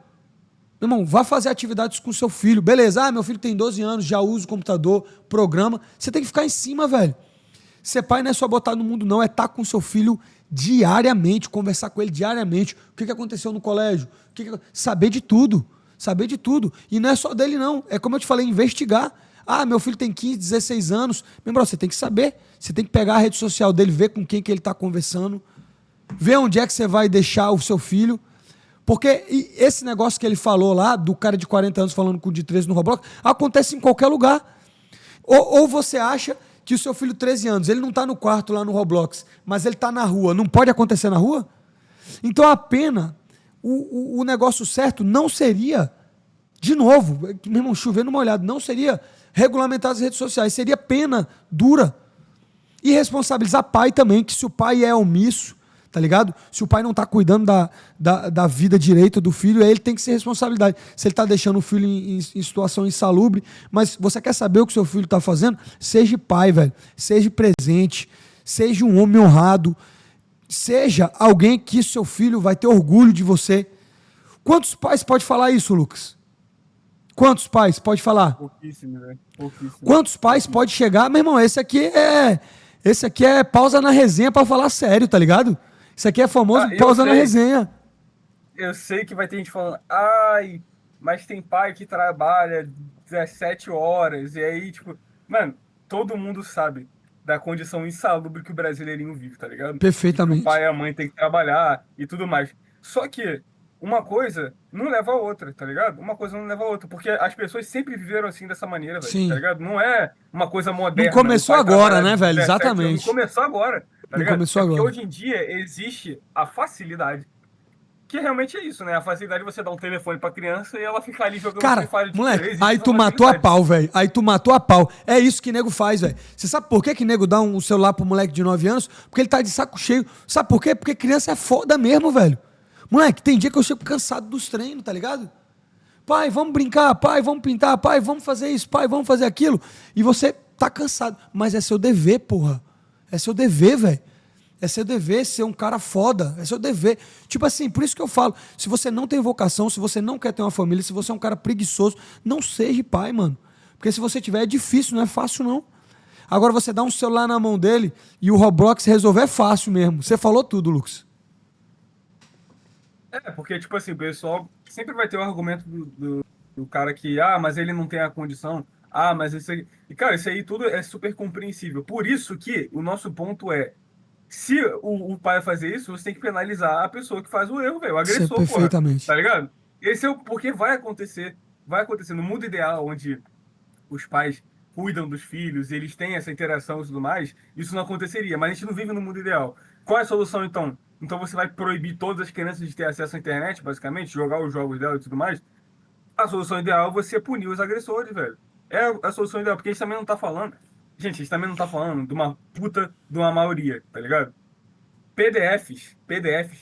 meu irmão, vá fazer atividades com seu filho. Beleza, meu filho tem 12 anos, já usa o computador, programa. Você tem que ficar em cima, velho. Ser pai não é só botar no mundo, não. É estar com seu filho diariamente, conversar com ele diariamente. O que aconteceu no colégio? Saber de tudo. Saber de tudo. E não é só dele, não. É como eu te falei, investigar. Ah, meu filho tem 15, 16 anos. Meu irmão, você tem que saber. Você tem que pegar a rede social dele, ver com quem que ele está conversando, ver onde é que você vai deixar o seu filho. Porque esse negócio que ele falou lá, do cara de 40 anos falando com o de 13 no Roblox, acontece em qualquer lugar. Ou você acha que o seu filho de 13 anos, ele não está no quarto lá no Roblox, mas ele está na rua. Não pode acontecer na rua? Então a pena, o negócio certo não seria, de novo, meu irmão, chovendo molhado, não seria regulamentar as redes sociais, seria pena dura. E responsabilizar pai também, que se o pai é omisso, tá ligado? Se o pai não tá cuidando da vida direita do filho, aí ele tem que ser responsabilidade. Se ele tá deixando o filho em situação insalubre, mas você quer saber o que seu filho tá fazendo? Seja pai, velho. Seja presente. Seja um homem honrado. Seja alguém que seu filho vai ter orgulho de você. Quantos pais pode falar isso, Lucas? Quantos pais pode falar? Pouquíssimo, velho. Pouquíssimo. Quantos pais pode chegar? Meu irmão, esse aqui é pausa na resenha pra falar sério, tá ligado? Isso aqui é famoso pausa na resenha. Eu sei que vai ter gente falando, ai, mas tem pai que trabalha 17 horas, e aí, tipo, mano, todo mundo sabe da condição insalubre que o brasileirinho vive, tá ligado? Perfeitamente. Que o pai e a mãe têm que trabalhar e tudo mais. Só que uma coisa não leva a outra, tá ligado? Uma coisa não leva a outra, porque as pessoas sempre viveram assim dessa maneira, velho, Sim. tá ligado? Não é uma coisa moderna. Não começou o pai agora, trabalha né, velho? 17 anos, Exatamente. Não começou agora, tá Não ligado? começou Porque agora. hoje em dia existe a facilidade. Que realmente é isso, né? A facilidade de você dar um telefone pra criança e ela ficar ali jogando Cara, Free Fire o dia moleque, inteiro. Existe aí essa tu matou a facilidade. pau, velho. Aí tu matou a pau. É isso que nego faz, velho. Você sabe por que nego dá um celular pro moleque de 9 anos? Porque ele tá de saco cheio. Sabe por quê? Porque criança é foda mesmo, velho. Moleque, tem dia que eu chego cansado dos treinos, tá ligado? Pai, vamos brincar, pai, vamos pintar, pai, vamos fazer isso, pai, vamos fazer aquilo. E você tá cansado. Mas é seu dever, porra. É seu dever, velho. É seu dever ser um cara foda. É seu dever. Tipo assim, por isso que eu falo, se você não tem vocação, se você não quer ter uma família, se você é um cara preguiçoso, não seja pai, mano. Porque se você tiver, é difícil, não é fácil, não. Agora você dá um celular na mão dele e o Roblox resolver é fácil mesmo. Você falou tudo, Lucas. Porque, tipo assim, o pessoal sempre vai ter o argumento do cara que, mas ele não tem a condição. Mas isso aí... E, cara, isso aí tudo é super compreensível. Por isso que o nosso ponto é, se o pai fazer isso, você tem que penalizar a pessoa que faz o erro, velho. O agressor, porra. Perfeitamente. Tá ligado? Esse é o... Porque vai acontecer. Vai acontecer no mundo ideal, onde os pais cuidam dos filhos, eles têm essa interação e tudo mais, isso não aconteceria. Mas a gente não vive no mundo ideal. Qual é a solução, então? Então você vai proibir todas as crianças de ter acesso à internet, basicamente, jogar os jogos dela e tudo mais? A solução ideal é você punir os agressores, velho. É a solução ideal, porque a gente também não tá falando... Gente, a gente também não tá falando de uma puta de uma maioria, tá ligado? PDFs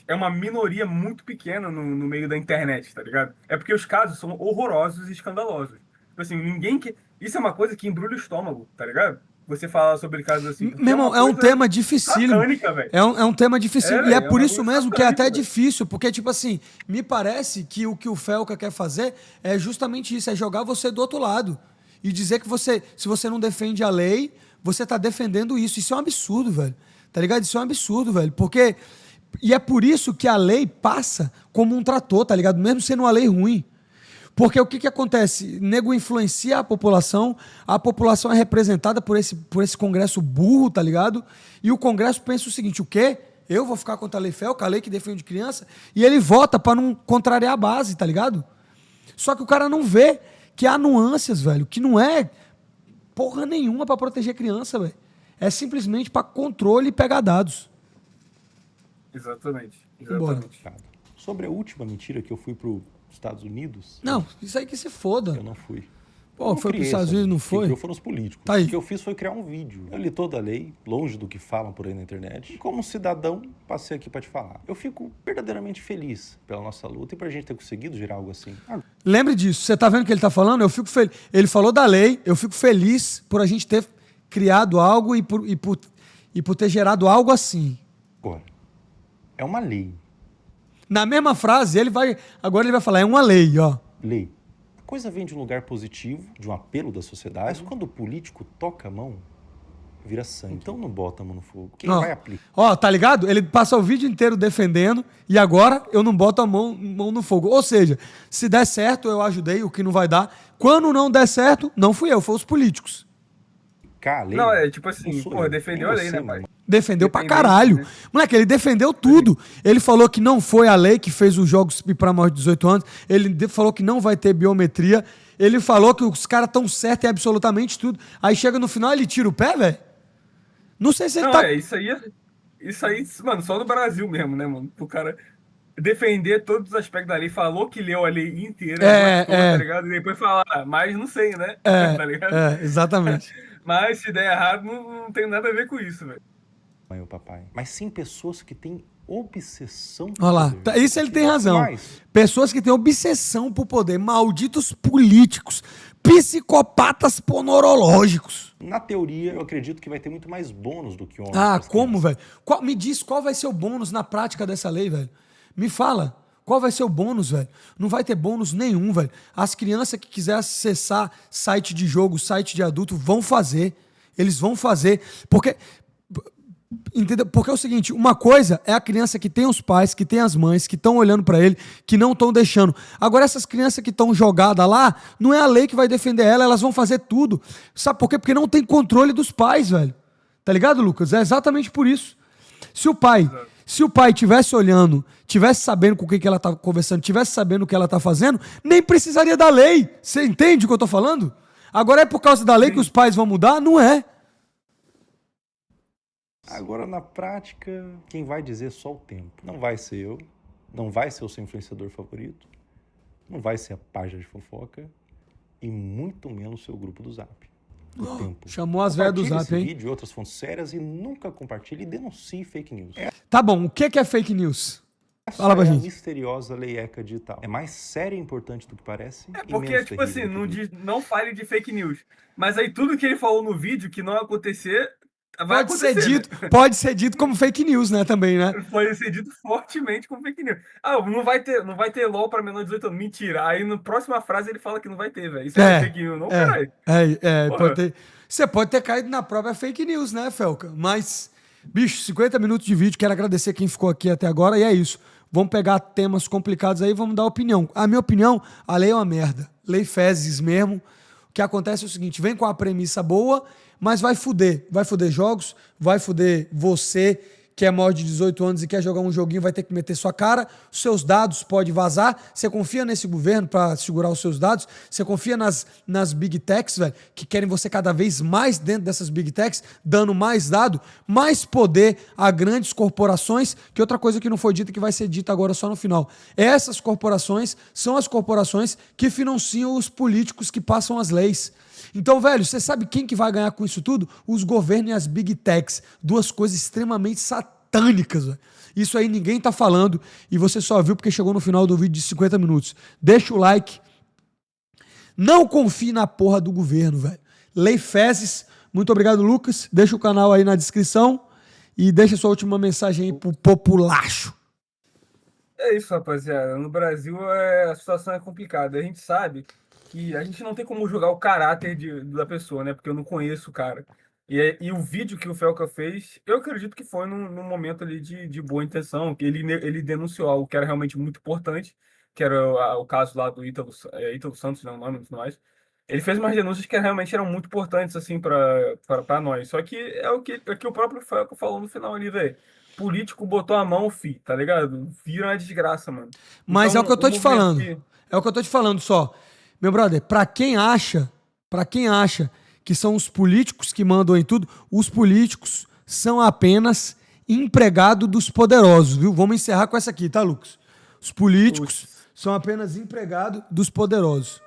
é uma minoria muito pequena no meio da internet, tá ligado? É porque os casos são horrorosos e escandalosos. Tipo assim, ninguém que... Isso é uma coisa que embrulha o estômago, tá ligado? Você fala sobre casos assim. Meu irmão, é um tema difícil. É um tema difícil. E é por isso mesmo que é até difícil, porque, tipo assim, me parece que o Felca quer fazer é justamente isso, é jogar você do outro lado. E dizer que você, se você não defende a lei, você tá defendendo isso. Isso é um absurdo, velho. Tá ligado? Isso é um absurdo, velho. Porque... E é por isso que a lei passa como um trator, tá ligado? Mesmo sendo uma lei ruim. Porque o que acontece? Nego influencia a população é representada por esse Congresso burro, tá ligado? E o Congresso pensa o seguinte, o quê? Eu vou ficar contra a lei Felca, a lei que defende criança, e ele vota pra não contrariar a base, tá ligado? Só que o cara não vê que há nuances, velho, que não é porra nenhuma pra proteger criança, velho. É simplesmente pra controle e pegar dados. Exatamente. Sobre a última mentira que eu fui pro Estados Unidos... Não, isso aí que se foda. Eu não fui. Pô, foi para os Estados Unidos, não foi? Quem criou foram os políticos. Tá aí. O que eu fiz foi criar um vídeo. Eu li toda a lei, longe do que falam por aí na internet. E como cidadão, passei aqui para te falar. Eu fico verdadeiramente feliz pela nossa luta e pra gente ter conseguido gerar algo assim. Lembre disso. Você tá vendo o que ele tá falando? Eu fico feliz. Ele falou da lei, eu fico feliz por a gente ter criado algo e por ter gerado algo assim. Agora, é uma lei. Na mesma frase, agora ele vai falar, é uma lei, ó. Lei. A coisa vem de um lugar positivo, de um apelo da sociedade, mas quando o político toca a mão, vira sangue. Então não bota a mão no fogo. Quem Ó, vai aplicar? ó, tá ligado? Ele passa o vídeo inteiro defendendo e agora eu não boto a mão no fogo. Ou seja, se der certo, eu ajudei, o que não vai dar. Quando não der certo, não fui eu, foi os políticos. A lei, Não, é tipo não assim, sou pô, eu, defendeu nem a lei, você, né, pai? mano. Defendeu pra Independente, caralho. né? Moleque, ele defendeu tudo. Ele falou que não foi a lei que fez os jogos para maior de 18 anos. Ele falou que não vai ter biometria. Ele falou que os caras estão certos em absolutamente tudo. Aí chega no final e ele tira o pé, velho. Não sei se ele Não, tá... isso aí, mano, só no Brasil mesmo, né, mano? O cara defender todos os aspectos da lei, falou que leu a lei inteira, gostou, tá ligado? E depois falar, mas não sei, né? Tá ligado? Exatamente. Mas se der errado, não tem nada a ver com isso, velho. Mãe ou papai. Mas sim pessoas que têm obsessão por Olha lá, poder. isso ele tem razão. Mas, Pessoas que têm obsessão por poder, malditos políticos, psicopatas ponorológicos. na teoria, eu acredito que vai ter muito mais bônus do que ônus. Ah, pras como, crianças. velho? Me diz qual vai ser o bônus na prática dessa lei, velho. Me fala. Qual vai ser o bônus, velho? Não vai ter bônus nenhum, velho. As crianças que quiserem acessar site de jogo, site de adulto, vão fazer. Eles vão fazer. Porque... Entendeu? Porque é o seguinte, uma coisa é a criança que tem os pais, que tem as mães, que estão olhando pra ele, que não estão deixando. Agora essas crianças que estão jogadas lá, não é a lei que vai defender ela, elas vão fazer tudo. Sabe por quê? Porque não tem controle dos pais, velho. Tá ligado, Lucas? É exatamente por isso. Se o pai tivesse olhando, tivesse sabendo com quem que ela tá conversando, tivesse sabendo o que ela tá fazendo, nem precisaria da lei. Você entende o que eu tô falando? Agora é por causa da lei que os pais vão mudar? Não é. Agora, na prática, quem vai dizer só o tempo. Não vai ser eu, não vai ser o seu influenciador favorito, não vai ser a página de fofoca e muito menos o seu grupo do Zap. O tempo. Chamou as velhas do Compartilhe Zap, esse hein? vídeo e outras fontes sérias e nunca compartilhe e denuncie fake news. Tá bom, o que é fake news? Essa Fala pra é a gente. misteriosa lei ECA digital. É mais séria e importante do que parece. É e porque, menos tipo terrível assim, do que não, dizem. não fale de fake news. Mas aí tudo que ele falou no vídeo que não ia acontecer, vai acontecer, né? Pode ser dito como fake news, né, também, né? Pode ser dito fortemente como fake news. Ah, não vai ter LOL pra menor de 18 anos. Mentira. Aí na próxima frase ele fala que não vai ter, velho. Isso é fake news, não, caralho. Porra. Pode ter, você pode ter caído na própria fake news, né, Felca? Mas, bicho, 50 minutos de vídeo, quero agradecer quem ficou aqui até agora, e é isso. Vamos pegar temas complicados aí e vamos dar opinião. A minha opinião, a lei é uma merda. Lei fezes mesmo. O que acontece é o seguinte, vem com a premissa boa, mas vai fuder. Vai fuder jogos, vai fuder você que é maior de 18 anos e quer jogar um joguinho, vai ter que meter sua cara, os seus dados podem vazar. Você confia nesse governo para segurar os seus dados? Você confia nas big techs, velho, que querem você cada vez mais dentro dessas big techs, dando mais dado, mais poder a grandes corporações, que outra coisa que não foi dita que vai ser dita agora só no final. Essas corporações são as corporações que financiam os políticos que passam as leis. Então, velho, você sabe quem que vai ganhar com isso tudo? Os governos e as big techs. Duas coisas extremamente satânicas, velho. Isso aí ninguém tá falando e você só viu porque chegou no final do vídeo de 50 minutos. Deixa o like. Não confie na porra do governo, velho. Lei fezes. Muito obrigado, Lucas. Deixa o canal aí na descrição e deixa sua última mensagem aí pro populacho. É isso, rapaziada. No Brasil a situação é complicada. A gente sabe que a gente não tem como julgar o caráter da pessoa, né? Porque eu não conheço o cara. E o vídeo que o Felca fez, eu acredito que foi num momento ali de boa intenção, que ele denunciou algo que era realmente muito importante, que era o caso lá do Ítalo Santos, não, o nome e tudo mais. Ele fez umas denúncias que realmente eram muito importantes, assim, para nós. Só que é o que o próprio Felca falou no final ali, velho. Político botou a mão, tá ligado? Vira uma desgraça, mano. Mas Então, é o que eu tô te falando. que- É o que eu tô te falando só. Meu brother, pra quem acha que são os políticos que mandam em tudo, os políticos são apenas empregados dos poderosos, viu? Vamos encerrar com essa aqui, tá, Lucas? Os políticos são apenas empregados dos poderosos.